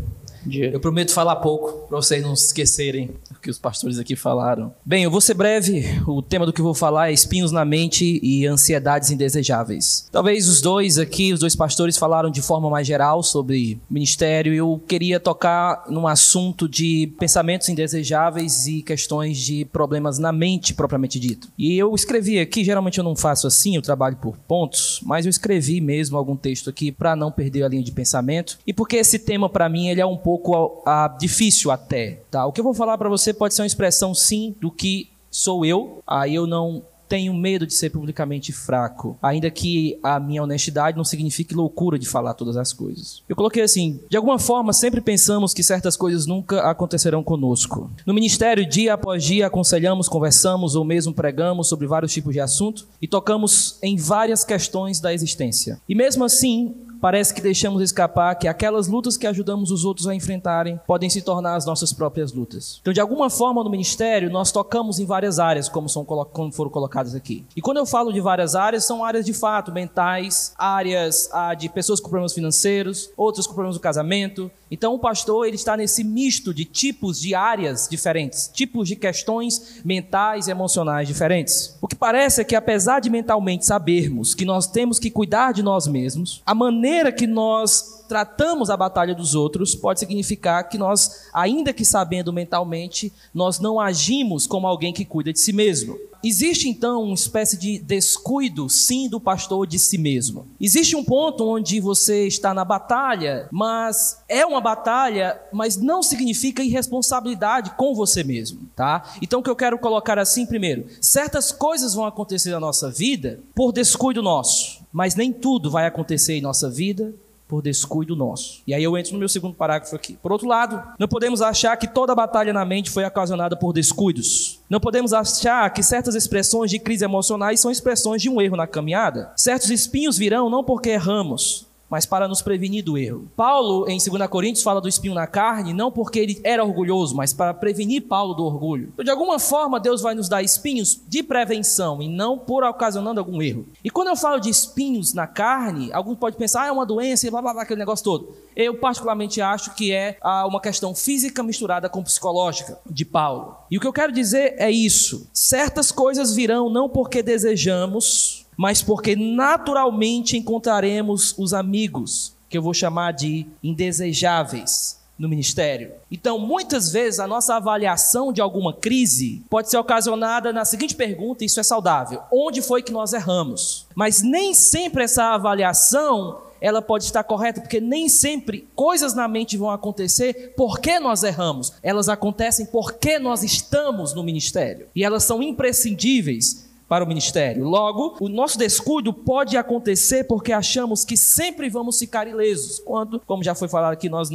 Eu prometo falar pouco, para vocês não se esquecerem o que os pastores aqui falaram. Bem, eu vou ser breve. O tema do que eu vou falar é espinhos na mente e ansiedades indesejáveis. Talvez os dois pastores falaram de forma mais geral sobre ministério. Eu queria tocar num assunto de pensamentos indesejáveis e questões de problemas na mente, propriamente dito. E eu escrevi aqui, geralmente eu não faço assim, eu trabalho por pontos, mas eu escrevi mesmo algum texto aqui para não perder a linha de pensamento. E porque esse tema, para mim, ele é um pouco difícil até, tá? O que eu vou falar para você pode ser uma expressão, sim, do que sou eu. Aí eu não tenho medo de ser publicamente fraco, ainda que a minha honestidade não signifique loucura de falar todas as coisas. Eu coloquei assim: de alguma forma sempre pensamos que certas coisas nunca acontecerão conosco. No ministério, dia após dia, aconselhamos, conversamos ou mesmo pregamos sobre vários tipos de assunto e tocamos em várias questões da existência. E mesmo assim, parece que deixamos escapar que aquelas lutas que ajudamos os outros a enfrentarem podem se tornar as nossas próprias lutas. Então, de alguma forma, no ministério, nós tocamos em várias áreas, como foram colocadas aqui. E quando eu falo de várias áreas, são áreas de fato mentais, áreas de pessoas com problemas financeiros, outras com problemas do casamento. Então, o pastor, ele está nesse misto de tipos de áreas diferentes, tipos de questões mentais e emocionais diferentes. O que parece é que, apesar de mentalmente sabermos que nós temos que cuidar de nós mesmos, a maneira que nós tratamos a batalha dos outros pode significar que nós, ainda que sabendo mentalmente, nós não agimos como alguém que cuida de si mesmo. Existe então uma espécie de descuido, sim, do pastor de si mesmo. Existe um ponto onde você está na batalha, mas é uma batalha, mas não significa irresponsabilidade com você mesmo, tá? Então o que eu quero colocar assim, primeiro, certas coisas vão acontecer na nossa vida por descuido nosso, mas nem tudo vai acontecer em nossa vida por descuido nosso. E aí eu entro no meu segundo parágrafo aqui. Por outro lado, não podemos achar que toda batalha na mente foi ocasionada por descuidos. Não podemos achar que certas expressões de crise emocionais são expressões de um erro na caminhada. Certos espinhos virão não porque erramos, mas para nos prevenir do erro. Paulo, em 2 Coríntios, fala do espinho na carne, não porque ele era orgulhoso, mas para prevenir Paulo do orgulho. Então, de alguma forma, Deus vai nos dar espinhos de prevenção e não por ocasionando algum erro. E quando eu falo de espinhos na carne, alguns podem pensar, é uma doença e blá, blá, blá, aquele negócio todo. Eu, particularmente, acho que é uma questão física misturada com psicológica de Paulo. E o que eu quero dizer é isso. Certas coisas virão não porque desejamos, mas porque naturalmente encontraremos os amigos, que eu vou chamar de indesejáveis, no ministério. Então, muitas vezes, a nossa avaliação de alguma crise pode ser ocasionada na seguinte pergunta, e isso é saudável: onde foi que nós erramos? Mas nem sempre essa avaliação ela pode estar correta, porque nem sempre coisas na mente vão acontecer porque nós erramos. Elas acontecem porque nós estamos no ministério. E elas são imprescindíveis para o ministério. Logo, o nosso descuido pode acontecer porque achamos que sempre vamos ficar ilesos, quando, como já foi falado aqui, nós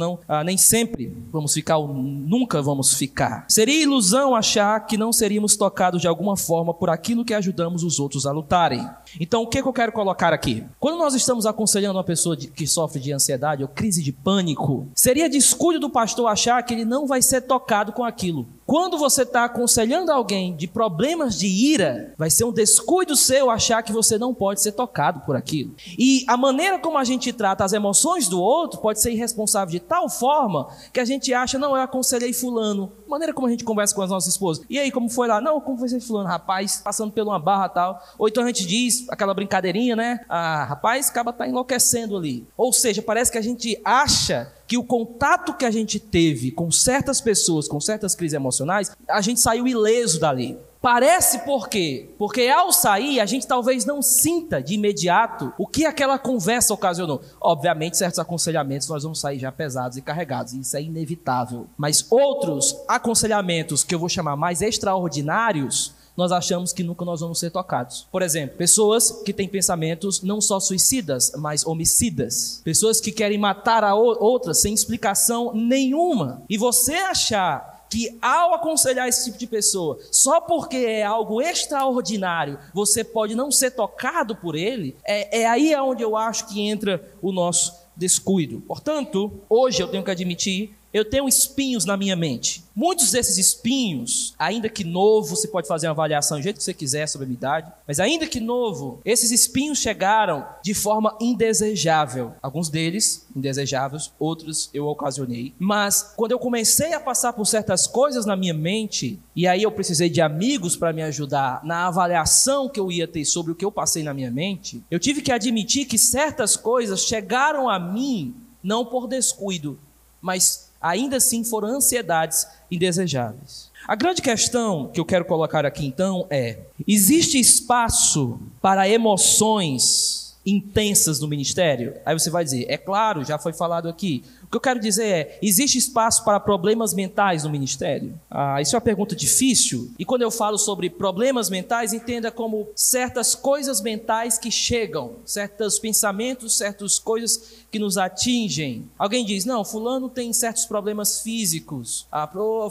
nem sempre vamos ficar, ou nunca vamos ficar. Seria ilusão achar que não seríamos tocados de alguma forma por aquilo que ajudamos os outros a lutarem. Então, o que eu quero colocar aqui? Quando nós estamos aconselhando uma pessoa que sofre de ansiedade ou crise de pânico, seria descuido do pastor achar que ele não vai ser tocado com aquilo. Quando você está aconselhando alguém de problemas de ira, vai ser um descuido seu achar que você não pode ser tocado por aquilo. E a maneira como a gente trata as emoções do outro pode ser irresponsável de tal forma que a gente acha, não, eu aconselhei fulano. A maneira como a gente conversa com as nossas esposas. E aí, como foi lá? Não, como foi esse fulano? Rapaz, passando por uma barra e tal. Ou então a gente diz, aquela brincadeirinha, né? Ah, rapaz, acaba tá enlouquecendo ali. Ou seja, parece que a gente acha que o contato que a gente teve com certas pessoas, com certas crises emocionais, a gente saiu ileso dali. Parece por quê? Porque ao sair, a gente talvez não sinta de imediato o que aquela conversa ocasionou. Obviamente, certos aconselhamentos nós vamos sair já pesados e carregados, isso é inevitável. Mas outros aconselhamentos, que eu vou chamar mais extraordinários, nós achamos que nunca nós vamos ser tocados. Por exemplo, pessoas que têm pensamentos não só suicidas, mas homicidas. Pessoas que querem matar a outras sem explicação nenhuma. E você achar que ao aconselhar esse tipo de pessoa, só porque é algo extraordinário, você pode não ser tocado por ele, é aí onde eu acho que entra o nosso descuido. Portanto, hoje eu tenho que admitir eu tenho espinhos na minha mente. Muitos desses espinhos, ainda que novo, você pode fazer uma avaliação do jeito que você quiser sobre a minha idade, mas ainda que novo, esses espinhos chegaram de forma indesejável. Alguns deles, indesejáveis, outros eu ocasionei. Mas quando eu comecei a passar por certas coisas na minha mente, e aí eu precisei de amigos para me ajudar na avaliação que eu ia ter sobre o que eu passei na minha mente, eu tive que admitir que certas coisas chegaram a mim não por descuido, mas ainda assim foram ansiedades indesejáveis. A grande questão que eu quero colocar aqui então é: existe espaço para emoções intensas no ministério? Aí você vai dizer, é claro, já foi falado aqui. O que eu quero dizer é, existe espaço para problemas mentais no ministério? Isso é uma pergunta difícil, e quando eu falo sobre problemas mentais, entenda como certas coisas mentais que chegam, certos pensamentos, certas coisas que nos atingem. Alguém diz, não, fulano tem certos problemas físicos,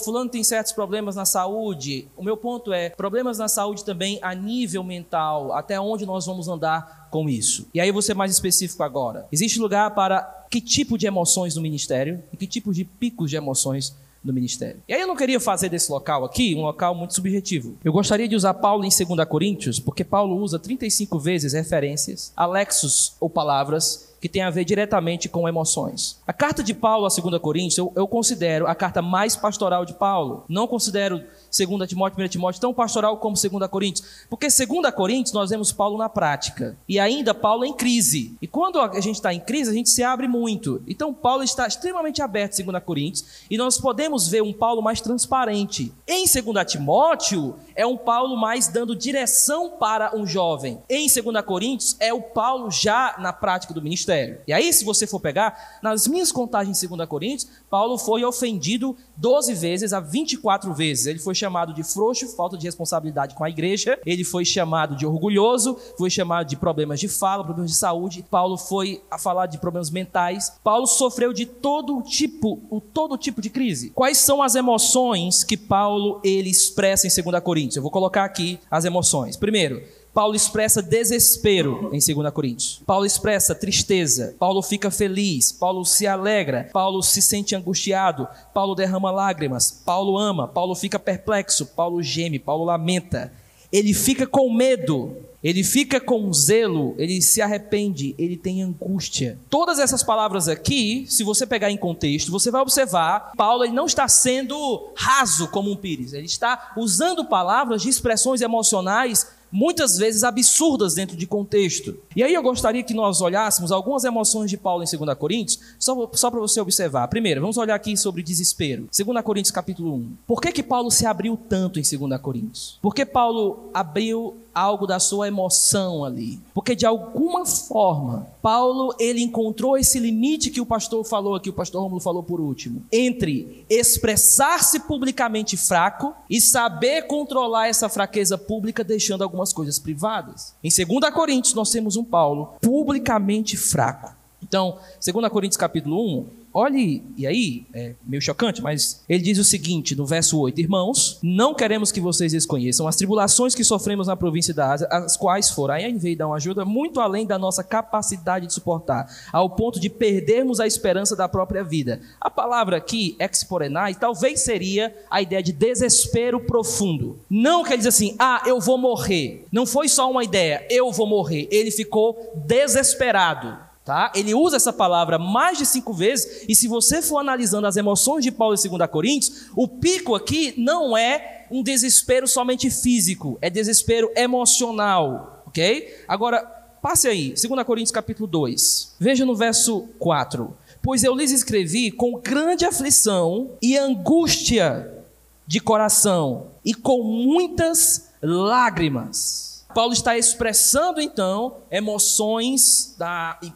fulano tem certos problemas na saúde. O meu ponto é, problemas na saúde também a nível mental, até onde nós vamos andar com isso? E aí eu vou ser mais específico agora. Existe lugar para que tipo de emoções no ministério e que tipo de picos de emoções no ministério? E aí eu não queria fazer desse local aqui um local muito subjetivo. Eu gostaria de usar Paulo em 2 Coríntios, porque Paulo usa 35 vezes referências, alexos ou palavras que tem a ver diretamente com emoções. A carta de Paulo a 2 Coríntios, eu considero a carta mais pastoral de Paulo. Não considero 2 Timóteo, 1 Timóteo tão pastoral como 2 Coríntios. Porque 2 Coríntios nós vemos Paulo na prática. E ainda Paulo em crise. E quando a gente está em crise, a gente se abre muito. Então Paulo está extremamente aberto em 2 Coríntios. E nós podemos ver um Paulo mais transparente. Em 2 Timóteo, é um Paulo mais dando direção para um jovem. Em 2 Coríntios, é o Paulo já na prática do ministério. E aí, se você for pegar, nas minhas contagens em 2 Coríntios, Paulo foi ofendido 12 vezes a 24 vezes. Ele foi chamado de frouxo, falta de responsabilidade com a igreja. Ele foi chamado de orgulhoso, foi chamado de problemas de fala, problemas de saúde. Paulo foi a falar de problemas mentais. Paulo sofreu de todo tipo de crise. Quais são as emoções que Paulo ele expressa em 2 Coríntios? Eu vou colocar aqui as emoções. Primeiro, Paulo expressa desespero em 2 Coríntios. Paulo expressa tristeza. Paulo fica feliz. Paulo se alegra. Paulo se sente angustiado. Paulo derrama lágrimas. Paulo ama. Paulo fica perplexo. Paulo geme. Paulo lamenta. Ele fica com medo. Ele fica com zelo. Ele se arrepende. Ele tem angústia. Todas essas palavras aqui, se você pegar em contexto, você vai observar, Paulo ele não está sendo raso como um pires. Ele está usando palavras de expressões emocionais muitas vezes absurdas dentro de contexto. E aí eu gostaria que nós olhássemos algumas emoções de Paulo em 2 Coríntios, só para você observar. Primeiro, vamos olhar aqui sobre desespero. 2 Coríntios capítulo 1. Por que Paulo se abriu tanto em 2 Coríntios? Por que Paulo abriu algo da sua emoção ali? Porque de alguma forma, Paulo ele encontrou esse limite que o pastor falou aqui, o pastor Rômulo falou por último, entre expressar-se publicamente fraco e saber controlar essa fraqueza pública, deixando algumas coisas privadas. Em 2 Coríntios nós temos um Paulo publicamente fraco. Então, 2 Coríntios capítulo 1, olhe, e aí, é meio chocante, mas ele diz o seguinte, no verso 8, irmãos, não queremos que vocês desconheçam as tribulações que sofremos na província da Ásia, as quais foram, aí veio dar uma ajuda muito além da nossa capacidade de suportar, ao ponto de perdermos a esperança da própria vida. A palavra aqui, exporenai, talvez seria a ideia de desespero profundo. Não quer dizer assim, eu vou morrer. Não foi só uma ideia, eu vou morrer. Ele ficou desesperado. Tá? Ele usa essa palavra mais de 5 vezes, e se você for analisando as emoções de Paulo em 2 Coríntios, o pico aqui não é um desespero somente físico, é desespero emocional, ok? Agora, passe aí, 2 Coríntios capítulo 2, veja no verso 4, pois eu lhes escrevi com grande aflição e angústia de coração, e com muitas lágrimas. Paulo está expressando então emoções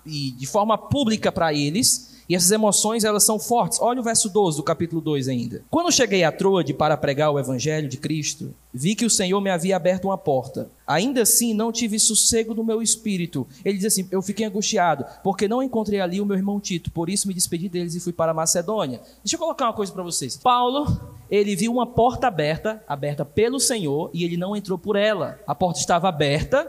de forma pública para eles, e essas emoções elas são fortes. Olha o verso 12 do capítulo 2 ainda. Quando cheguei a Troade para pregar o evangelho de Cristo, vi que o Senhor me havia aberto uma porta. Ainda assim não tive sossego no meu espírito. Ele diz assim, eu fiquei angustiado, porque não encontrei ali o meu irmão Tito, por isso me despedi deles e fui para a Macedônia. Deixa eu colocar uma coisa para vocês. Paulo, ele viu uma porta aberta pelo Senhor, e ele não entrou por ela. A porta estava aberta,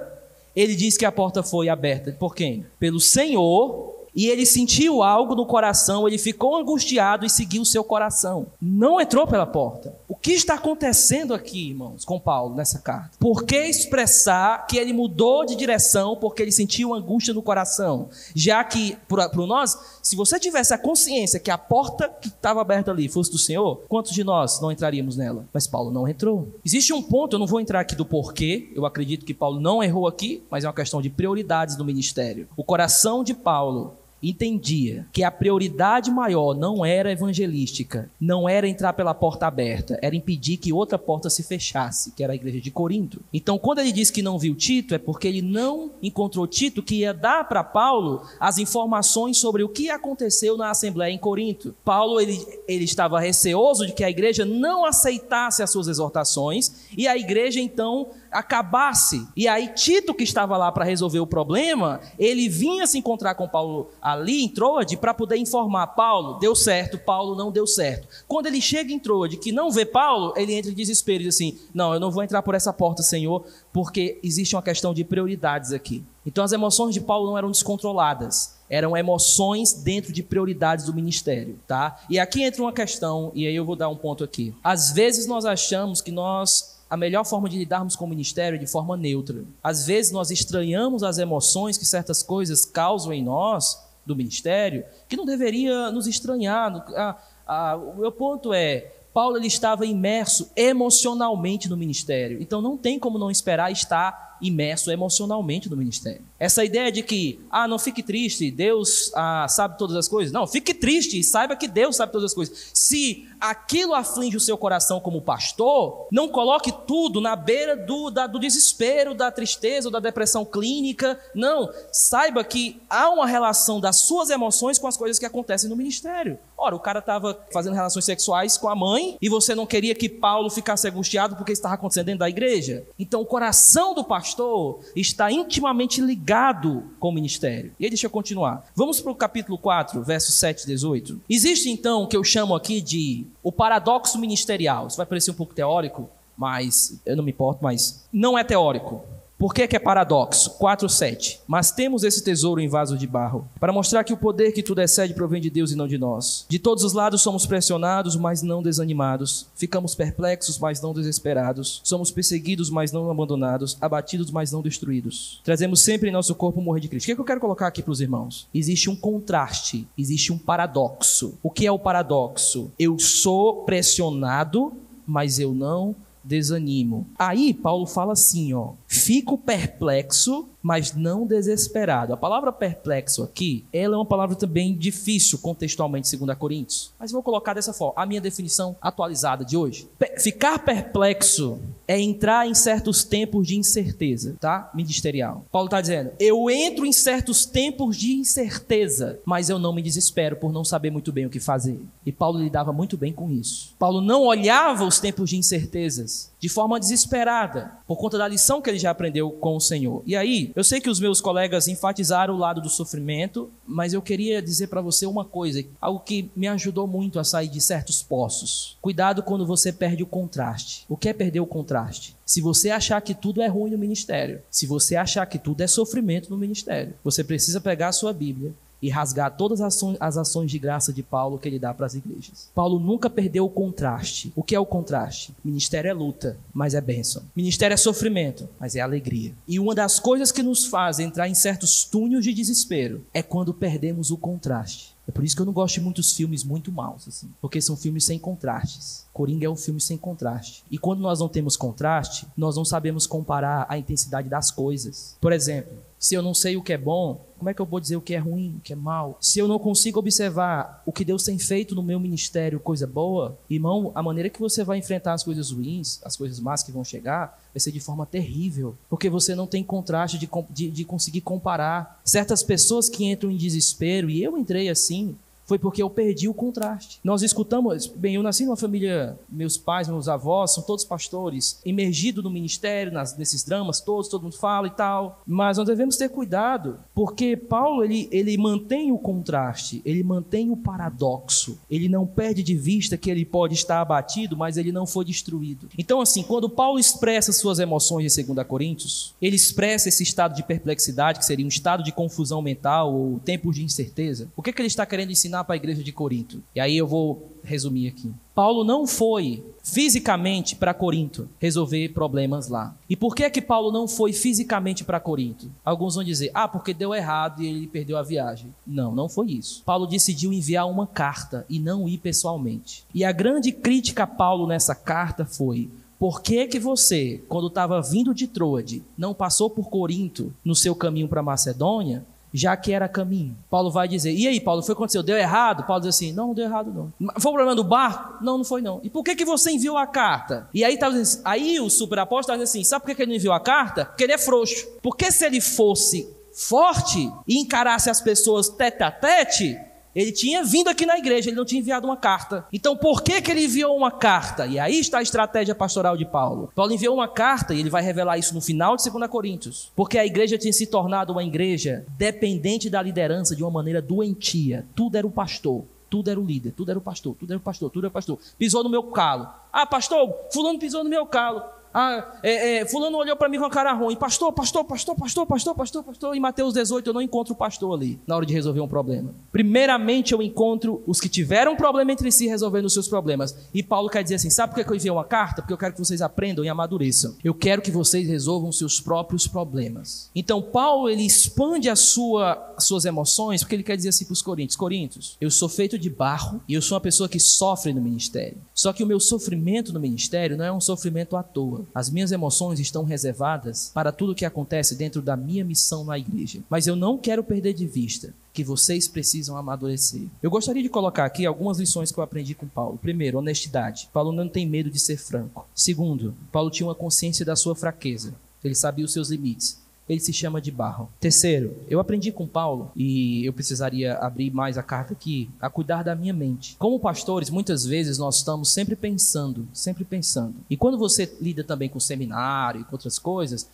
ele diz que a porta foi aberta por quem? Pelo Senhor, e ele sentiu algo no coração, ele ficou angustiado e seguiu o seu coração. Não entrou pela porta. O que está acontecendo aqui, irmãos, com Paulo nessa carta? Por que expressar que ele mudou de direção porque ele sentiu angústia no coração? Já que, para nós, se você tivesse a consciência que a porta que estava aberta ali fosse do Senhor, quantos de nós não entraríamos nela? Mas Paulo não entrou. Existe um ponto, eu não vou entrar aqui do porquê, eu acredito que Paulo não errou aqui, mas é uma questão de prioridades do ministério. O coração de Paulo entendia que a prioridade maior não era evangelística, não era entrar pela porta aberta, era impedir que outra porta se fechasse, que era a igreja de Corinto. Então, quando ele diz que não viu Tito, é porque ele não encontrou Tito que ia dar para Paulo as informações sobre o que aconteceu na Assembleia em Corinto. Paulo, ele estava receoso de que a igreja não aceitasse as suas exortações e a igreja, então, acabasse. E aí Tito, que estava lá para resolver o problema, ele vinha se encontrar com Paulo ali em Troade para poder informar Paulo, deu certo, Paulo não deu certo. Quando ele chega em Troade, que não vê Paulo, ele entra em desespero e diz assim, não, eu não vou entrar por essa porta, Senhor, porque existe uma questão de prioridades aqui. Então as emoções de Paulo não eram descontroladas, eram emoções dentro de prioridades do ministério, tá? E aqui entra uma questão, e aí eu vou dar um ponto aqui. Às vezes nós achamos que a melhor forma de lidarmos com o ministério é de forma neutra. Às vezes nós estranhamos as emoções que certas coisas causam em nós, do ministério, que não deveria nos estranhar. O meu ponto é, Paulo ele estava imerso emocionalmente no ministério, então não tem como não esperar estar imerso emocionalmente no ministério. Essa ideia de que, não fique triste, Deus sabe todas as coisas. Não, fique triste e saiba que Deus sabe todas as coisas. Se aquilo aflige o seu coração como pastor, não coloque tudo na beira do desespero, da tristeza ou da depressão clínica. Não, saiba que há uma relação das suas emoções com as coisas que acontecem no ministério. Ora, o cara estava fazendo relações sexuais com a mãe e você não queria que Paulo ficasse angustiado porque isso estava acontecendo dentro da igreja. Então o coração do pastor está intimamente ligado com o ministério. E aí deixa eu continuar. Vamos para o capítulo 4, versos 7 e 18. Existe então o que eu chamo aqui de o paradoxo ministerial. Isso vai parecer um pouco teórico, mas eu não me importo, mas não é teórico. Por que é paradoxo? 4:7. Mas temos esse tesouro em vaso de barro, para mostrar que o poder que tudo excede provém de Deus e não de nós. De todos os lados somos pressionados, mas não desanimados. Ficamos perplexos, mas não desesperados. Somos perseguidos, mas não abandonados. Abatidos, mas não destruídos. Trazemos sempre em nosso corpo o morrer de Cristo. O que eu quero colocar aqui para os irmãos? Existe um contraste, existe um paradoxo. O que é o paradoxo? Eu sou pressionado, mas eu não desanimo. Aí Paulo fala assim, fico perplexo, mas não desesperado. A palavra perplexo aqui, ela é uma palavra também difícil contextualmente, segundo a Coríntios. Mas vou colocar dessa forma, a minha definição atualizada de hoje. Ficar perplexo é entrar em certos tempos de incerteza, tá? Ministerial. Paulo está dizendo, eu entro em certos tempos de incerteza, mas eu não me desespero por não saber muito bem o que fazer. E Paulo lidava muito bem com isso. Paulo não olhava os tempos de incertezas de forma desesperada, por conta da lição que ele já aprendeu com o Senhor. E aí, eu sei que os meus colegas enfatizaram o lado do sofrimento, mas eu queria dizer para você uma coisa, algo que me ajudou muito a sair de certos poços. Cuidado quando você perde o contraste. O que é perder o contraste? Se você achar que tudo é ruim no ministério, se você achar que tudo é sofrimento no ministério, você precisa pegar a sua Bíblia e rasgar todas as ações de graça de Paulo que ele dá para as igrejas. Paulo nunca perdeu o contraste. O que é o contraste? Ministério é luta, mas é bênção. Ministério é sofrimento, mas é alegria. E uma das coisas que nos faz entrar em certos túneis de desespero é quando perdemos o contraste. É por isso que eu não gosto de muitos filmes muito maus, assim, porque são filmes sem contrastes. Coringa é um filme sem contraste. E quando nós não temos contraste, nós não sabemos comparar a intensidade das coisas. Por exemplo, se eu não sei o que é bom, como é que eu vou dizer o que é ruim, o que é mal? Se eu não consigo observar o que Deus tem feito no meu ministério, coisa boa, irmão, a maneira que você vai enfrentar as coisas ruins, as coisas más que vão chegar, vai ser de forma terrível, porque você não tem contraste de conseguir comparar. Certas pessoas que entram em desespero, e eu entrei assim, Foi porque eu perdi o contraste. Nós escutamos, bem, eu nasci numa família, meus pais, meus avós, são todos pastores, imergidos no ministério, nesses dramas todos, todo mundo fala e tal, mas nós devemos ter cuidado, porque Paulo, ele mantém o contraste, ele mantém o paradoxo, ele não perde de vista que ele pode estar abatido, mas ele não foi destruído. Então, assim, quando Paulo expressa suas emoções em 2 Coríntios, ele expressa esse estado de perplexidade, que seria um estado de confusão mental ou tempos de incerteza. O que ele está querendo ensinar para a igreja de Corinto? E aí eu vou resumir aqui. Paulo não foi fisicamente para Corinto resolver problemas lá. E por que Paulo não foi fisicamente para Corinto? Alguns vão dizer, porque deu errado e ele perdeu a viagem. Não, não foi isso. Paulo decidiu enviar uma carta e não ir pessoalmente. E a grande crítica a Paulo nessa carta foi: por que você, quando estava vindo de Troade, não passou por Corinto no seu caminho para Macedônia, já que era caminho? Paulo vai dizer, e aí, Paulo, foi o que aconteceu? Deu errado? Paulo diz assim, não deu errado não. Foi o problema do barco? Não, não foi não. E por que você enviou a carta? E aí, o superapóstolo está dizendo assim, sabe por que ele não enviou a carta? Porque ele é frouxo. Porque se ele fosse forte e encarasse as pessoas tete a tete, ele tinha vindo aqui na igreja, ele não tinha enviado uma carta. Então, por que ele enviou uma carta? E aí está a estratégia pastoral de Paulo. Paulo enviou uma carta, e ele vai revelar isso no final de 2 Coríntios. Porque a igreja tinha se tornado uma igreja dependente da liderança de uma maneira doentia. Tudo era o pastor, tudo era o líder, tudo era o pastor, tudo era o pastor, tudo era o pastor. Pisou no meu calo. Pastor, fulano pisou no meu calo. Fulano olhou para mim com a cara ruim. Pastor. Em Mateus 18 eu não encontro o pastor ali na hora de resolver um problema. Primeiramente eu encontro os que tiveram um problema entre si resolvendo os seus problemas. E Paulo quer dizer assim, sabe por que eu enviei uma carta? Porque eu quero que vocês aprendam e amadureçam. Eu quero que vocês resolvam seus próprios problemas. Então Paulo, ele expande as suas emoções, porque ele quer dizer assim para os Coríntios, eu sou feito de barro e eu sou uma pessoa que sofre no ministério. Só que o meu sofrimento no ministério não é um sofrimento à toa. As minhas emoções estão reservadas para tudo que acontece dentro da minha missão na igreja. Mas eu não quero perder de vista que vocês precisam amadurecer. Eu gostaria de colocar aqui algumas lições que eu aprendi com Paulo. Primeiro, honestidade. Paulo não tem medo de ser franco. Segundo, Paulo tinha uma consciência da sua fraqueza. Ele sabia os seus limites. Ele se chama de barro. Terceiro, eu aprendi com Paulo, e eu precisaria abrir mais a carta aqui, a cuidar da minha mente. Como pastores, muitas vezes nós estamos sempre pensando. E quando você lida também com seminário e com outras coisas,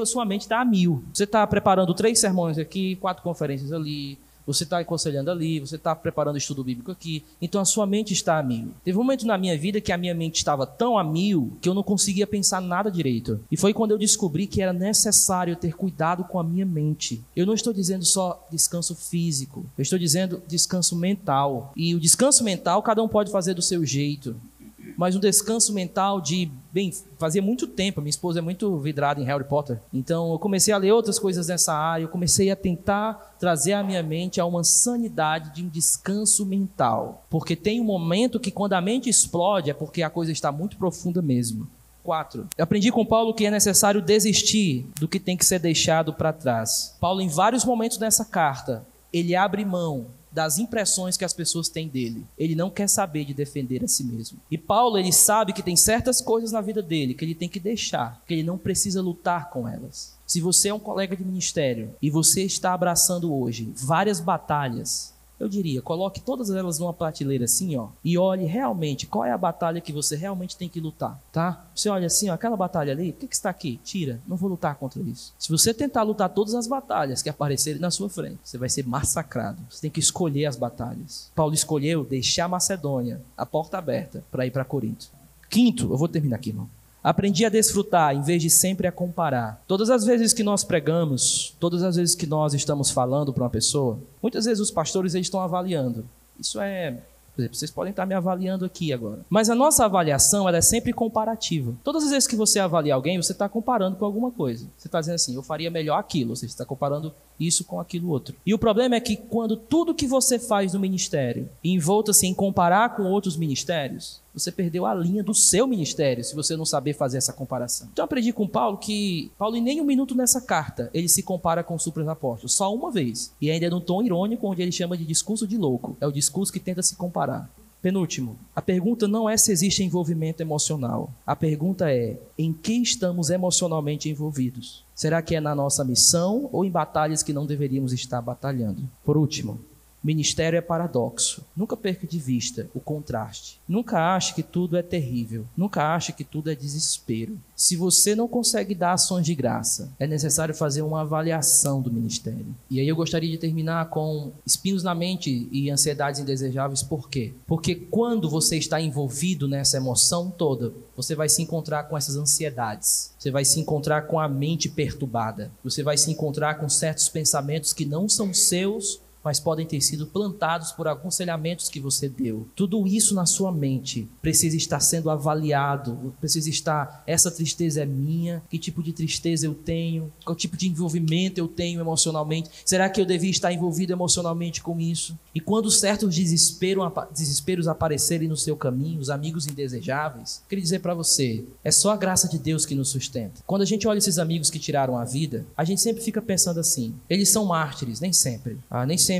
sua mente está a mil. Você está preparando 3 sermões aqui, 4 conferências ali, você está aconselhando ali, você está preparando estudo bíblico aqui, então a sua mente está a mil. Teve um momento na minha vida que a minha mente estava tão a mil que eu não conseguia pensar nada direito. E foi quando eu descobri que era necessário ter cuidado com a minha mente. Eu não estou dizendo só descanso físico, eu estou dizendo descanso mental. E o descanso mental cada um pode fazer do seu jeito. Mas um descanso mental fazia muito tempo, minha esposa é muito vidrada em Harry Potter, então eu comecei a ler outras coisas nessa área, eu comecei a tentar trazer à minha mente a uma sanidade de um descanso mental, porque tem um momento que quando a mente explode é porque a coisa está muito profunda mesmo. 4. Eu aprendi com Paulo que é necessário desistir do que tem que ser deixado para trás. Paulo, em vários momentos nessa carta, ele abre mão das impressões que as pessoas têm dele. Ele não quer saber de defender a si mesmo. E Paulo, ele sabe que tem certas coisas na vida dele que ele tem que deixar, que ele não precisa lutar com elas. Se você é um colega de ministério e você está abraçando hoje várias batalhas, eu diria, coloque todas elas numa prateleira assim, e olhe realmente qual é a batalha que você realmente tem que lutar, tá? Você olha assim, aquela batalha ali, o que está aqui? Tira, não vou lutar contra isso. Se você tentar lutar todas as batalhas que aparecerem na sua frente, você vai ser massacrado. Você tem que escolher as batalhas. Paulo escolheu deixar a Macedônia, a porta aberta, para ir para Corinto. 5, eu vou terminar aqui, irmão. Aprendi a desfrutar em vez de sempre a comparar. Todas as vezes que nós pregamos, todas as vezes que nós estamos falando para uma pessoa, muitas vezes os pastores eles estão avaliando. Isso é... Por exemplo, vocês podem estar me avaliando aqui agora. Mas a nossa avaliação ela é sempre comparativa. Todas as vezes que você avalia alguém, você está comparando com alguma coisa. Você está dizendo assim, eu faria melhor aquilo. Ou seja, você está comparando isso com aquilo outro. E o problema é que quando tudo que você faz no ministério envolta-se em comparar com outros ministérios, você perdeu a linha do seu ministério, se você não saber fazer essa comparação. Então eu aprendi com Paulo que Paulo em nenhum minuto nessa carta ele se compara com os superapóstolos, só uma vez. E ainda é num tom irônico, onde ele chama de discurso de louco. É o discurso que tenta se comparar. Penúltimo, a pergunta não é se existe envolvimento emocional. A pergunta é, em que estamos emocionalmente envolvidos? Será que é na nossa missão ou em batalhas que não deveríamos estar batalhando? Por último, Ministério é paradoxo. Nunca perca de vista o contraste. Nunca ache que tudo é terrível. Nunca ache que tudo é desespero. Se você não consegue dar ações de graça, é necessário fazer uma avaliação do ministério. E aí eu gostaria de terminar com espinhos na mente e ansiedades indesejáveis. Por quê? Porque quando você está envolvido nessa emoção toda, você vai se encontrar com essas ansiedades. Você vai se encontrar com a mente perturbada. Você vai se encontrar com certos pensamentos que não são seus, mas podem ter sido plantados por aconselhamentos que você deu. Tudo isso na sua mente precisa estar sendo avaliado, precisa estar, essa tristeza é minha, que tipo de tristeza eu tenho, qual tipo de envolvimento eu tenho emocionalmente, será que eu devia estar envolvido emocionalmente com isso? E quando certos desesperos aparecerem no seu caminho, os amigos indesejáveis, queria dizer para você, é só a graça de Deus que nos sustenta. Quando a gente olha esses amigos que tiraram a vida, a gente sempre fica pensando assim, eles são mártires, nem sempre. Nem sempre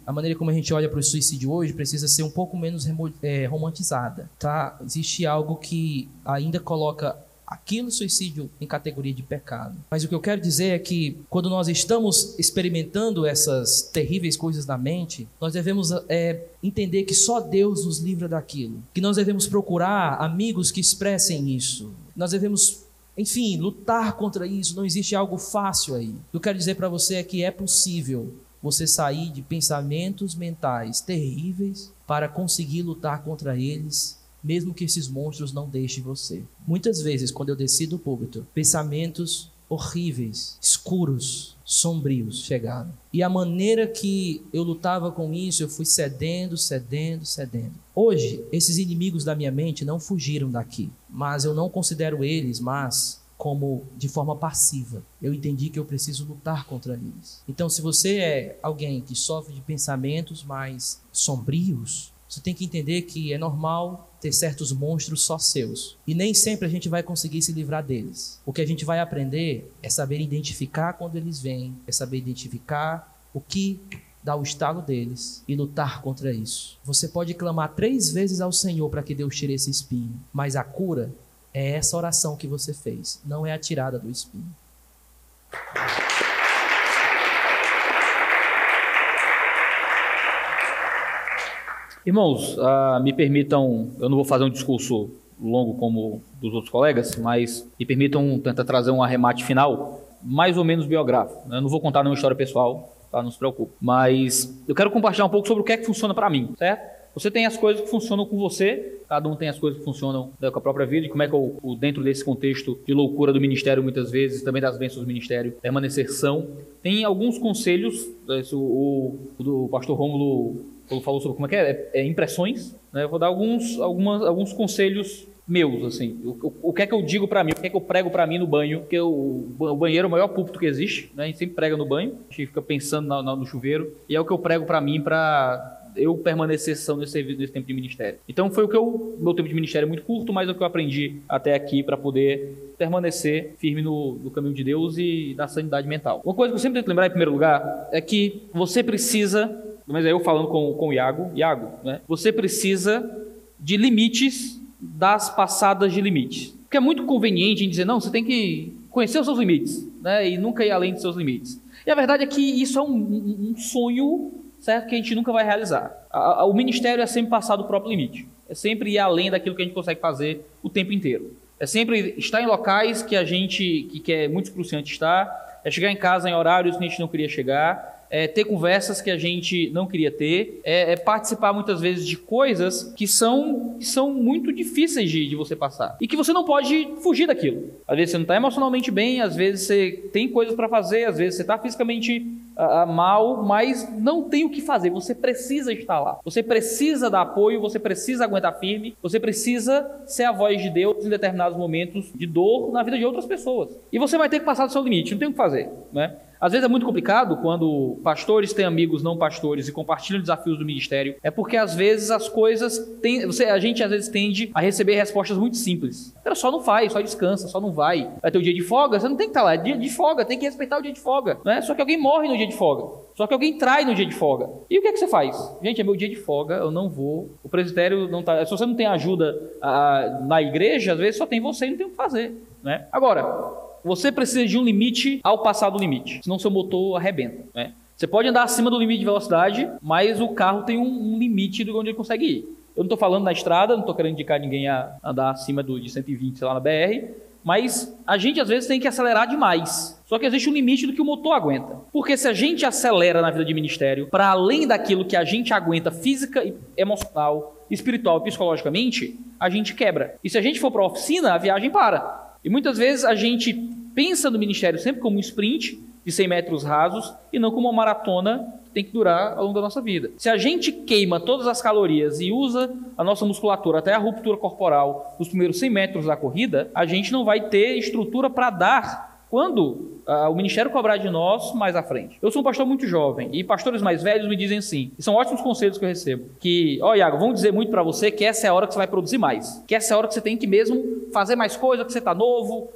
a maneira como a gente olha para o suicídio hoje precisa ser um pouco menos romantizada, tá? Existe algo que ainda coloca aquilo, suicídio, em categoria de pecado. Mas o que eu quero dizer é que quando nós estamos experimentando essas terríveis coisas na mente, nós devemos entender que só Deus nos livra daquilo, que nós devemos procurar amigos que expressem isso, nós devemos, enfim, lutar contra isso. Não existe algo fácil aí. O que eu quero dizer para você é que é possível você sair de pensamentos mentais terríveis para conseguir lutar contra eles, mesmo que esses monstros não deixem você. Muitas vezes, quando eu desci do púlpito, pensamentos horríveis, escuros, sombrios chegaram. E a maneira que eu lutava com isso, eu fui cedendo. Hoje, esses inimigos da minha mente não fugiram daqui, mas eu não considero eles como de forma passiva. Eu entendi que eu preciso lutar contra eles. Então, se você é alguém que sofre de pensamentos mais sombrios, você tem que entender que é normal ter certos monstros só seus. E nem sempre a gente vai conseguir se livrar deles. O que a gente vai aprender é saber identificar quando eles vêm, é saber identificar o que dá o estalo deles e lutar contra isso. Você pode clamar 3 vezes ao Senhor para que Deus tire esse espinho, mas a cura é essa oração que você fez, não é a tirada do espinho. Irmãos, me permitam, eu não vou fazer um discurso longo como dos outros colegas, mas me permitam tentar trazer um arremate final, mais ou menos biográfico. Eu não vou contar nenhuma história pessoal, tá? Não se preocupe. Mas eu quero compartilhar um pouco sobre o que é que funciona para mim, certo? Você tem as coisas que funcionam com você, cada um tem as coisas que funcionam com a própria vida, e como é que eu, dentro desse contexto de loucura do ministério, muitas vezes, também das bênçãos do ministério, permanecer são. Tem alguns conselhos, o pastor Rômulo falou sobre como é que impressões, né? Eu vou dar alguns conselhos meus, assim, o que é que eu digo para mim, o que é que eu prego para mim no banho, porque o banheiro é o maior púlpito que existe, né? A gente sempre prega no banho, a gente fica pensando no chuveiro, e é o que eu prego para mim, para eu permanecer são nesse tempo de ministério. Então foi meu tempo de ministério é muito curto, mas é o que eu aprendi até aqui para poder permanecer firme no caminho de Deus e na sanidade mental. Uma coisa que eu sempre tento lembrar em primeiro lugar é que você precisa, mas é eu falando com o Iago, né? Você precisa de limites das passadas de limites. Porque é muito conveniente em dizer, não, você tem que conhecer os seus limites, né? E nunca ir além dos seus limites. E a verdade é que isso é um sonho, certo, que a gente nunca vai realizar. O ministério é sempre passar do próprio limite. É sempre ir além daquilo que a gente consegue fazer o tempo inteiro. É sempre estar em locais que é muito excruciante estar, é chegar em casa em horários que a gente não queria chegar, é ter conversas que a gente não queria ter, é participar muitas vezes de coisas que são muito difíceis de você passar e que você não pode fugir daquilo. Às vezes você não está emocionalmente bem, às vezes você tem coisas para fazer, às vezes você está fisicamente mal, mas não tem o que fazer, você precisa estar lá, você precisa dar apoio, você precisa aguentar firme, você precisa ser a voz de Deus em determinados momentos de dor na vida de outras pessoas. E você vai ter que passar do seu limite, não tem o que fazer, né? Às vezes é muito complicado quando pastores têm amigos não pastores e compartilham desafios do ministério. É porque às vezes as coisas a gente às vezes tende a receber respostas muito simples. Cara, só não faz, só descansa, só não vai. Vai ter o dia de folga, você não tem que estar lá, é dia de folga, tem que respeitar o dia de folga, né? Só que alguém morre no dia de folga, só que alguém trai no dia de folga. E o que é que você faz? Gente, é meu dia de folga, eu não vou, o presbitério não tá. Se você não tem ajuda na igreja, às vezes só tem você e não tem o que fazer, né? Agora, você precisa de um limite ao passar do limite, senão seu motor arrebenta, né? Você pode andar acima do limite de velocidade, mas o carro tem um limite de onde ele consegue ir. Eu não estou falando na estrada, não estou querendo indicar ninguém a andar acima de 120, sei lá, na BR, mas a gente às vezes tem que acelerar demais. Só que existe um limite do que o motor aguenta. Porque se a gente acelera na vida de ministério, para além daquilo que a gente aguenta física, emocional, espiritual e psicologicamente, a gente quebra. E se a gente for para a oficina, a viagem para. E muitas vezes a gente pensa no ministério sempre como um sprint de 100 metros rasos e não como uma maratona que tem que durar ao longo da nossa vida. Se a gente queima todas as calorias e usa a nossa musculatura até a ruptura corporal nos primeiros 100 metros da corrida, a gente não vai ter estrutura para dar quando o ministério cobrar de nós mais à frente. Eu sou um pastor muito jovem e pastores mais velhos me dizem assim, e são ótimos conselhos que eu recebo, que, Iago, vão dizer muito para você que essa é a hora que você vai produzir mais, que essa é a hora que você tem que mesmo fazer mais coisa, que você está novo,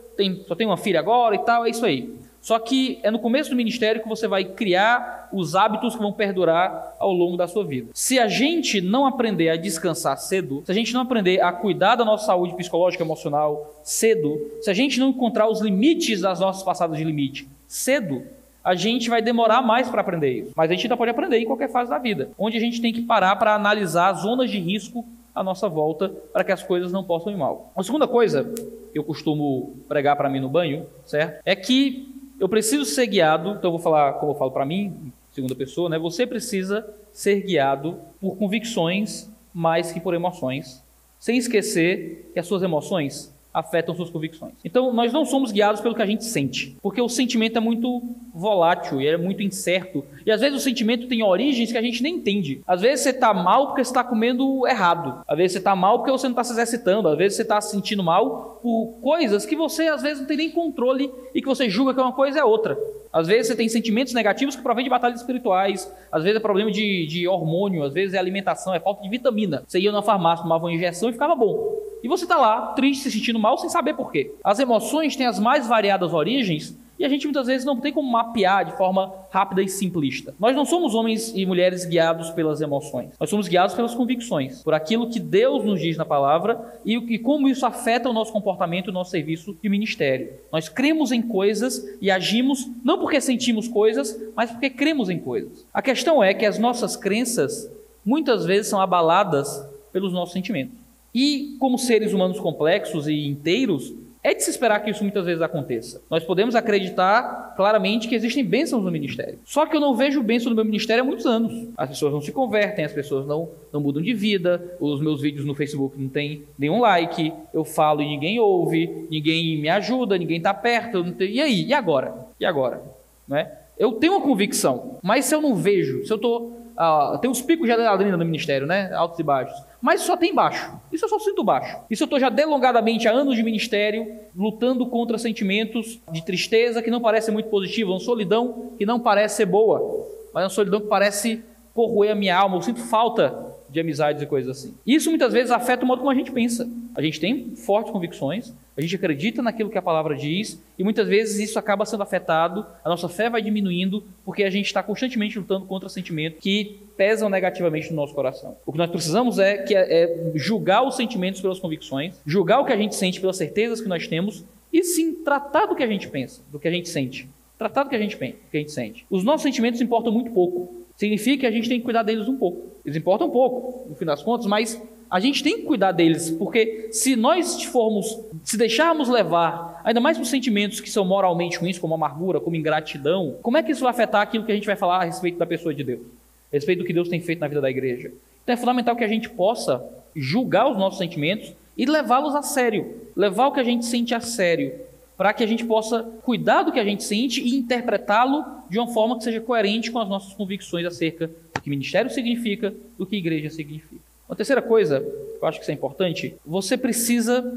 só tem uma filha agora e tal, é isso aí. Só que é no começo do ministério que você vai criar os hábitos que vão perdurar ao longo da sua vida. Se a gente não aprender a descansar cedo, se a gente não aprender a cuidar da nossa saúde psicológica e emocional cedo, se a gente não encontrar os limites das nossas passadas de limite cedo, a gente vai demorar mais para aprender isso. Mas a gente ainda pode aprender em qualquer fase da vida, onde a gente tem que parar para analisar zonas de risco à nossa volta para que as coisas não possam ir mal. A segunda coisa que eu costumo pregar para mim no banho, certo? É que eu preciso ser guiado, então eu vou falar como eu falo para mim, segunda pessoa, né? Você precisa ser guiado por convicções mais que por emoções, sem esquecer que as suas emoções afetam suas convicções. Então, nós não somos guiados pelo que a gente sente, porque o sentimento é muito volátil e é muito incerto. E às vezes o sentimento tem origens que a gente nem entende. Às vezes você está mal porque você está comendo errado. Às vezes você está mal porque você não está se exercitando. Às vezes você está se sentindo mal por coisas que você às vezes não tem nem controle e que você julga que uma coisa é outra. Às vezes você tem sentimentos negativos que provém de batalhas espirituais. Às vezes é problema de hormônio. Às vezes é alimentação, é falta de vitamina. Você ia na farmácia, tomava uma injeção e ficava bom. E você está lá, triste, se sentindo mal, sem saber por quê. As emoções têm as mais variadas origens e a gente muitas vezes não tem como mapear de forma rápida e simplista. Nós não somos homens e mulheres guiados pelas emoções. Nós somos guiados pelas convicções, por aquilo que Deus nos diz na palavra e como isso afeta o nosso comportamento e o nosso serviço de ministério. Nós cremos em coisas e agimos não porque sentimos coisas, mas porque cremos em coisas. A questão é que as nossas crenças muitas vezes são abaladas pelos nossos sentimentos. E como seres humanos complexos e inteiros, é de se esperar que isso muitas vezes aconteça. Nós podemos acreditar claramente que existem bênçãos no ministério. Só que eu não vejo bênção no meu ministério há muitos anos. As pessoas não se convertem, as pessoas não mudam de vida, os meus vídeos no Facebook não tem nenhum like, eu falo e ninguém ouve, ninguém me ajuda, ninguém está perto. E aí? E agora? E agora? Não é? Eu tenho uma convicção, mas se eu não vejo, se eu estou... tem os picos de adrenalina no ministério, né? Altos e baixos. Mas só tem baixo. Isso eu só sinto baixo. Isso eu estou já delongadamente há anos de ministério, lutando contra sentimentos de tristeza que não parece muito positiva, uma solidão que não parece ser boa, mas uma solidão que parece corroer a minha alma. Eu sinto falta de amizades e coisas assim. Isso muitas vezes afeta o modo como a gente pensa. A gente tem fortes convicções, a gente acredita naquilo que a palavra diz e muitas vezes isso acaba sendo afetado, a nossa fé vai diminuindo porque a gente está constantemente lutando contra sentimentos que pesam negativamente no nosso coração. O que nós precisamos é julgar os sentimentos pelas convicções, julgar o que a gente sente pelas certezas que nós temos e sim tratar do que a gente pensa, do que a gente sente. Tratar do que a gente pensa, do que a gente sente. Os nossos sentimentos importam muito pouco. Significa que a gente tem que cuidar deles um pouco. Eles importam um pouco, no fim das contas, mas a gente tem que cuidar deles, porque se nós se deixarmos levar, ainda mais por sentimentos que são moralmente ruins, como amargura, como ingratidão, como é que isso vai afetar aquilo que a gente vai falar a respeito da pessoa de Deus? A respeito do que Deus tem feito na vida da igreja? Então é fundamental que a gente possa julgar os nossos sentimentos e levá-los a sério, levar o que a gente sente a sério, para que a gente possa cuidar do que a gente sente e interpretá-lo de uma forma que seja coerente com as nossas convicções acerca do que ministério significa, do que igreja significa. Uma terceira coisa, eu acho que isso é importante, você precisa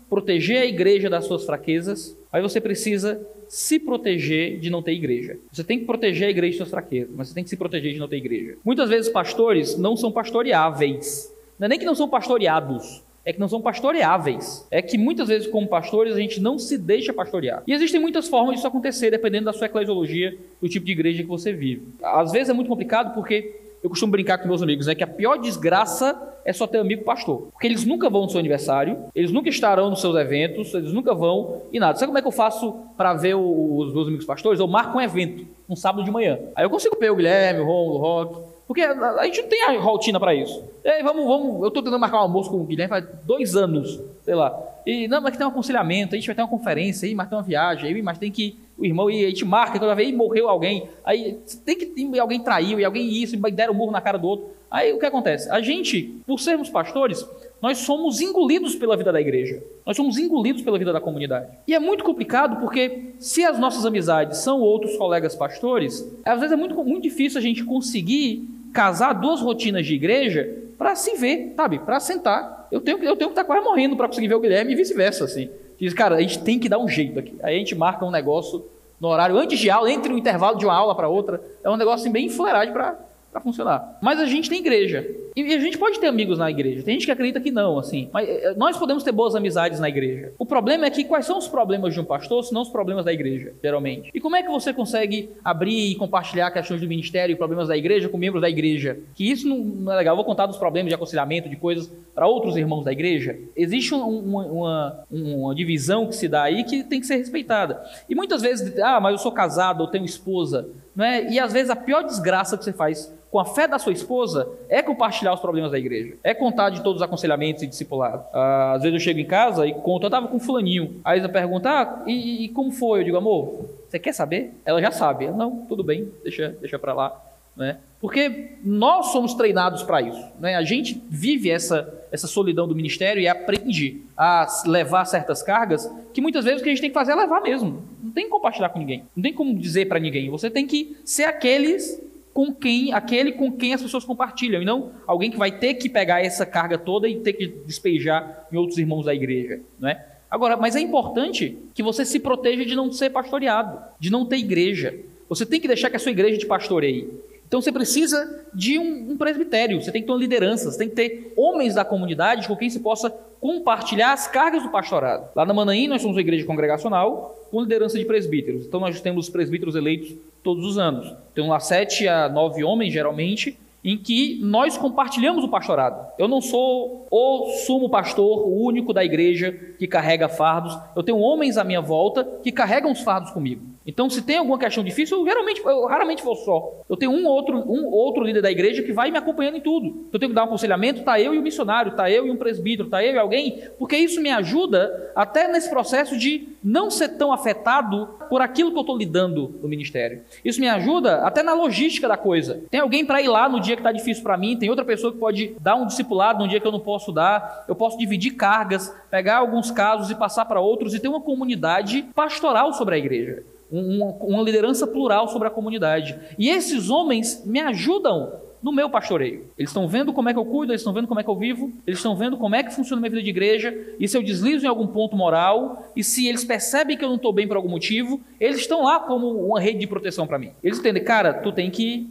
proteger a igreja das suas fraquezas, aí você precisa se proteger de não ter igreja. Você tem que proteger a igreja de suas fraquezas, mas você tem que se proteger de não ter igreja. Muitas vezes pastores não são pastoreáveis, não é nem que não são pastoreados, é que não são pastoreáveis. É que muitas vezes, como pastores, a gente não se deixa pastorear. E existem muitas formas disso acontecer, dependendo da sua eclesiologia, do tipo de igreja que você vive. Às vezes é muito complicado porque eu costumo brincar com meus amigos, né, que a pior desgraça é só ter amigo pastor. Porque eles nunca vão no seu aniversário, eles nunca estarão nos seus eventos, eles nunca vão e nada. Sabe como é que eu faço para ver os meus amigos pastores? Eu marco um evento, um sábado de manhã. Aí eu consigo ver o Guilherme, o Romulo, o Roque, porque a gente não tem a rotina para isso. E aí, vamos, eu estou tentando marcar um almoço com o Guilherme faz 2 anos, sei lá. E não, mas que tem um aconselhamento, a gente vai ter uma conferência, aí, mas tem uma viagem, aí, mas tem que o irmão, e a gente marca, quando vez morreu alguém, aí tem que alguém traiu, e alguém isso, e deram um murro na cara do outro. Aí o que acontece? A gente, por sermos pastores, nós somos engolidos pela vida da igreja. Nós somos engolidos pela vida da comunidade. E é muito complicado porque se as nossas amizades são outros colegas pastores, às vezes é muito difícil a gente conseguir casar 2 rotinas de igreja para se ver, sabe? Para sentar. Eu tenho que estar quase morrendo para conseguir ver o Guilherme e vice-versa, assim. Diz, cara, a gente tem que dar um jeito aqui. Aí a gente marca um negócio no horário antes de aula, entre o intervalo de uma aula para outra. É um negócio assim, bem enfileirado para funcionar. Mas a gente tem igreja. E a gente pode ter amigos na igreja. Tem gente que acredita que não, assim. Mas nós podemos ter boas amizades na igreja. O problema é que quais são os problemas de um pastor, se não os problemas da igreja, geralmente. E como é que você consegue abrir e compartilhar questões do ministério e problemas da igreja com membros da igreja? Que isso não é legal. Eu vou contar dos problemas de aconselhamento, de coisas para outros irmãos da igreja. Existe uma divisão que se dá aí que tem que ser respeitada. E muitas vezes, mas eu sou casado, eu tenho esposa, não é? E às vezes a pior desgraça que você faz com a fé da sua esposa é compartilhar os problemas da igreja, é contar de todos os aconselhamentos e discipulados. Às vezes eu chego em casa e conto, eu estava com fulaninho, aí ela pergunta, e como foi? Eu digo, amor, você quer saber? Ela já sabe. Não, tudo bem, deixa para lá. Né? Porque nós somos treinados para isso. Né? A gente vive essa solidão do ministério e aprende a levar certas cargas que muitas vezes o que a gente tem que fazer é levar mesmo. Não tem que compartilhar com ninguém, não tem como dizer para ninguém. Você tem que ser aquele com quem as pessoas compartilham, e não alguém que vai ter que pegar essa carga toda e ter que despejar em outros irmãos da igreja, não é? Agora, mas é importante que você se proteja de não ser pastoreado, de não ter igreja. Você tem que deixar que a sua igreja te pastoreie. Então você precisa de um presbitério, você tem que ter uma liderança, você tem que ter homens da comunidade com quem se possa compartilhar as cargas do pastorado. Lá na Manaim nós somos uma igreja congregacional com liderança de presbíteros. Então nós temos presbíteros eleitos todos os anos. Tem lá 7 a 9 homens, geralmente, em que nós compartilhamos o pastorado. Eu não sou o sumo pastor, o único da igreja que carrega fardos. Eu tenho homens à minha volta que carregam os fardos comigo. Então, se tem alguma questão difícil, eu raramente vou só. Eu tenho um outro líder da igreja que vai me acompanhando em tudo. Eu tenho que dar um aconselhamento, está eu e o missionário, está eu e um presbítero, está eu e alguém, porque isso me ajuda até nesse processo de não ser tão afetado por aquilo que eu estou lidando no ministério. Isso me ajuda até na logística da coisa. Tem alguém para ir lá no dia que está difícil para mim, tem outra pessoa que pode dar um discipulado no dia que eu não posso dar, eu posso dividir cargas, pegar alguns casos e passar para outros e ter uma comunidade pastoral sobre a igreja. Uma liderança plural sobre a comunidade. E esses homens me ajudam no meu pastoreio. Eles estão vendo como é que eu cuido, eles estão vendo como é que eu vivo, eles estão vendo como é que funciona a minha vida de igreja, e se eu deslizo em algum ponto moral, e se eles percebem que eu não estou bem por algum motivo, eles estão lá como uma rede de proteção para mim. Eles entendem, cara, tu tem que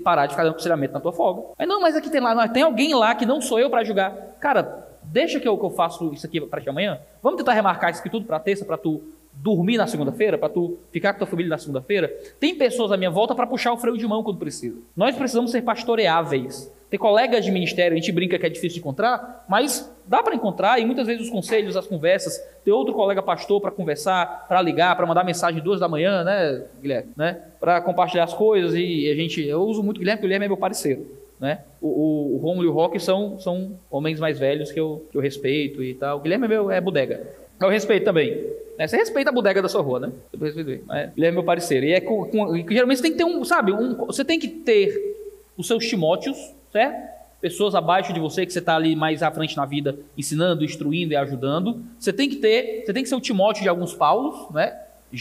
parar de ficar dando aconselhamento na tua folga. Mas não, mas aqui tem alguém lá que não sou eu para julgar. Cara, deixa que eu faço isso aqui para ti amanhã. Vamos tentar remarcar isso aqui tudo para terça, para tu dormir na segunda-feira, para tu ficar com tua família na segunda-feira. Tem pessoas à minha volta para puxar o freio de mão quando precisa. Nós precisamos ser pastoreáveis. Tem colegas de ministério, a gente brinca que é difícil de encontrar, mas dá para encontrar, e muitas vezes os conselhos, as conversas, ter outro colega pastor para conversar, para ligar, para mandar mensagem 2 da manhã, né, Guilherme? Né? Para compartilhar as coisas, e eu uso muito o Guilherme, porque o Guilherme é meu parceiro. Né? O Romulo e o Roque são homens mais velhos que eu respeito e tal. O Guilherme é bodega. Eu respeito também. Você respeita a bodega da sua rua, né? Ele é meu parceiro. E geralmente você tem que ter você tem que ter os seus Timóteos, certo? Pessoas abaixo de você que você está ali mais à frente na vida, ensinando, instruindo e ajudando. Você tem que ser o Timóteo de alguns Paulos, né?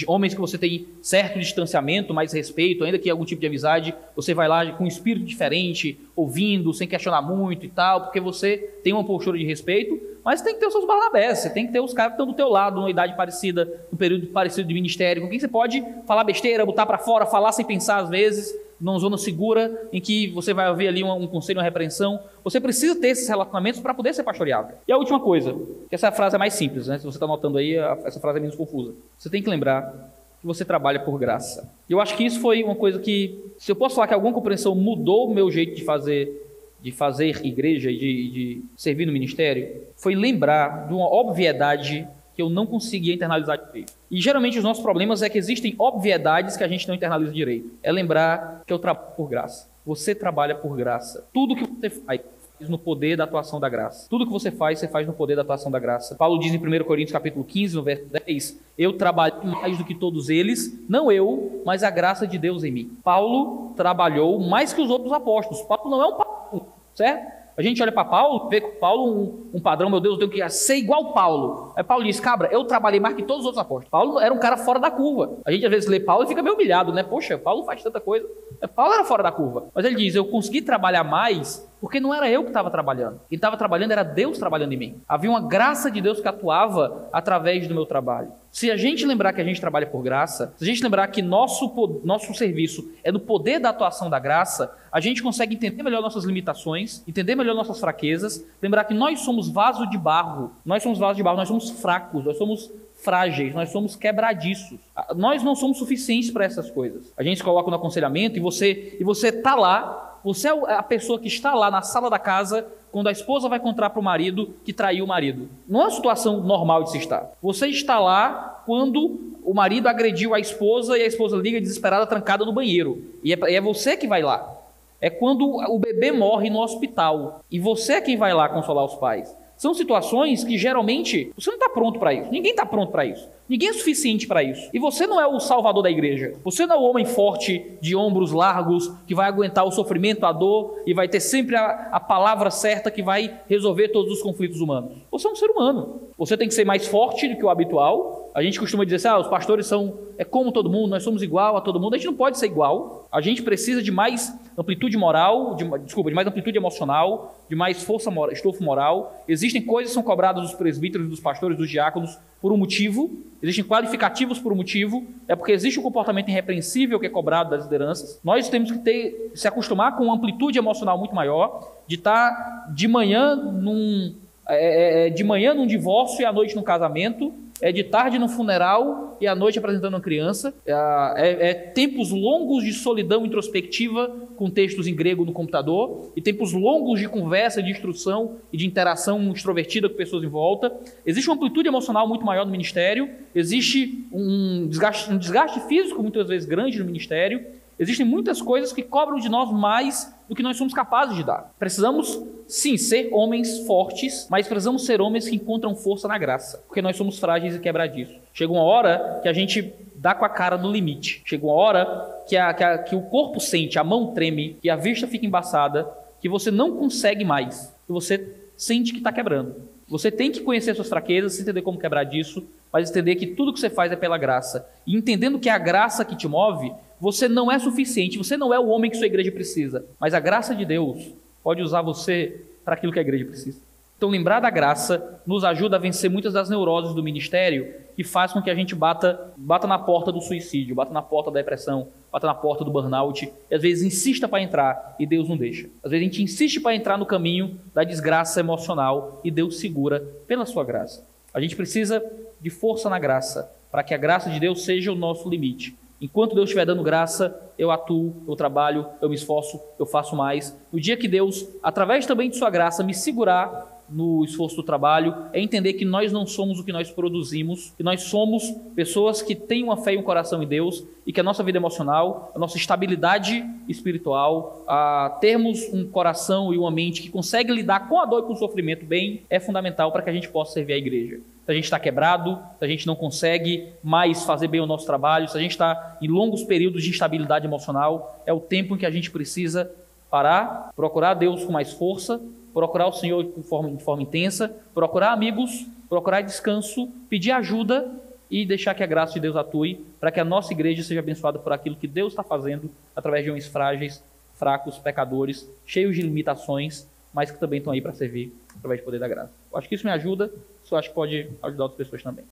Homens que você tem certo distanciamento, mais respeito, ainda que algum tipo de amizade, você vai lá com um espírito diferente, ouvindo, sem questionar muito e tal, porque você tem uma postura de respeito, mas tem que ter os seus Barnabés, você tem que ter os caras que estão do teu lado, numa idade parecida, num período parecido de ministério, com quem você pode falar besteira, botar para fora, falar sem pensar às vezes, numa zona segura, em que você vai ouvir ali um conselho, uma repreensão. Você precisa ter esses relacionamentos para poder ser pastoreável. E a última coisa, que essa frase é mais simples, né? Se você está notando aí, essa frase é menos confusa. Você tem que lembrar que você trabalha por graça. Eu acho que isso foi uma coisa que, se eu posso falar que alguma compreensão mudou o meu jeito de fazer de fazer igreja e de servir no ministério foi lembrar de uma obviedade que eu não conseguia internalizar direito. E geralmente os nossos problemas é que existem obviedades que a gente não internaliza direito. É lembrar que eu trabalho por graça. Você trabalha por graça. Tudo que você faz no poder da atuação da graça. Tudo que você faz no poder da atuação da graça. Paulo diz em 1 Coríntios capítulo 15, no verso 10, eu trabalho mais do que todos eles, não eu, mas a graça de Deus em mim. Paulo trabalhou mais que os outros apóstolos. Paulo não é um Paulo, certo? A gente olha para Paulo, vê com Paulo um padrão, meu Deus, eu tenho que ser igual Paulo. Aí Paulo diz, cabra, eu trabalhei mais que todos os outros apóstolos. Paulo era um cara fora da curva. A gente às vezes lê Paulo e fica meio humilhado, né? Poxa, Paulo faz tanta coisa. Paulo era fora da curva. Mas ele diz, eu consegui trabalhar mais porque não era eu que estava trabalhando. Quem estava trabalhando era Deus trabalhando em mim. Havia uma graça de Deus que atuava através do meu trabalho. Se a gente lembrar que a gente trabalha por graça, se a gente lembrar que nosso serviço é no poder da atuação da graça, a gente consegue entender melhor nossas limitações, entender melhor nossas fraquezas, lembrar que nós somos vaso de barro, nós somos fracos, nós somos frágeis, nós somos quebradiços. Nós não somos suficientes para essas coisas. A gente se coloca no aconselhamento e você está lá, você é a pessoa que está lá na sala da casa quando a esposa vai contar para o marido que traiu o marido. Não é uma situação normal de se estar. Você está lá quando o marido agrediu a esposa e a esposa liga desesperada, trancada no banheiro. E é você que vai lá. É quando o bebê morre no hospital e você é quem vai lá consolar os pais. São situações que geralmente você não está pronto para isso. Ninguém está pronto para isso. Ninguém é suficiente para isso. E você não é o salvador da igreja. Você não é o homem forte, de ombros largos, que vai aguentar o sofrimento, a dor, e vai ter sempre a palavra certa que vai resolver todos os conflitos humanos. Você é um ser humano. Você tem que ser mais forte do que o habitual. A gente costuma dizer assim, os pastores são como todo mundo, nós somos igual a todo mundo. A gente não pode ser igual. A gente precisa de mais amplitude moral, de mais amplitude emocional, de mais força moral, estofo moral. Existem coisas que são cobradas dos presbíteros, dos pastores, dos diáconos por um motivo. Existem qualificativos por um motivo. É porque existe um comportamento irrepreensível que é cobrado das lideranças. Nós temos que se acostumar com uma amplitude emocional muito maior, de estar de manhã num divórcio e à noite num casamento, de tarde no funeral e à noite apresentando uma criança, tempos longos de solidão introspectiva com textos em grego no computador e tempos longos de conversa, de instrução e de interação extrovertida com pessoas em volta. Existe uma amplitude emocional muito maior no ministério, existe um desgaste físico muitas vezes grande no ministério, existem muitas coisas que cobram de nós mais do que nós somos capazes de dar. Precisamos, sim, ser homens fortes, mas precisamos ser homens que encontram força na graça, porque nós somos frágeis e quebradiços. Chega uma hora que a gente dá com a cara no limite. Chega uma hora que o corpo sente, a mão treme, que a vista fica embaçada, que você não consegue mais, que você sente que está quebrando. Você tem que conhecer suas fraquezas, entender como quebrar disso, mas entender que tudo que você faz é pela graça. E entendendo que é a graça que te move, você não é suficiente, você não é o homem que sua igreja precisa, mas a graça de Deus pode usar você para aquilo que a igreja precisa. Então lembrar da graça nos ajuda a vencer muitas das neuroses do ministério que faz com que a gente bata na porta do suicídio, bata na porta da depressão, bata na porta do burnout, e às vezes insista para entrar e Deus não deixa. Às vezes a gente insiste para entrar no caminho da desgraça emocional e Deus segura pela sua graça. A gente precisa de força na graça, para que a graça de Deus seja o nosso limite. Enquanto Deus estiver dando graça, eu atuo, eu trabalho, eu me esforço, eu faço mais. No dia que Deus, através também de sua graça, me segurar no esforço do trabalho, é entender que nós não somos o que nós produzimos, que nós somos pessoas que têm uma fé e um coração em Deus, e que a nossa vida emocional, a nossa estabilidade espiritual, a termos um coração e uma mente que consegue lidar com a dor e com o sofrimento bem, é fundamental para que a gente possa servir a igreja. Se a gente está quebrado, se a gente não consegue mais fazer bem o nosso trabalho, se a gente está em longos períodos de instabilidade emocional, é o tempo em que a gente precisa parar, procurar Deus com mais força, procurar o Senhor de forma intensa, procurar amigos, procurar descanso, pedir ajuda e deixar que a graça de Deus atue para que a nossa igreja seja abençoada por aquilo que Deus está fazendo através de homens frágeis, fracos, pecadores, cheios de limitações, mas que também estão aí para servir através do poder da graça. Eu acho que isso me ajuda, isso eu acho que pode ajudar outras pessoas também.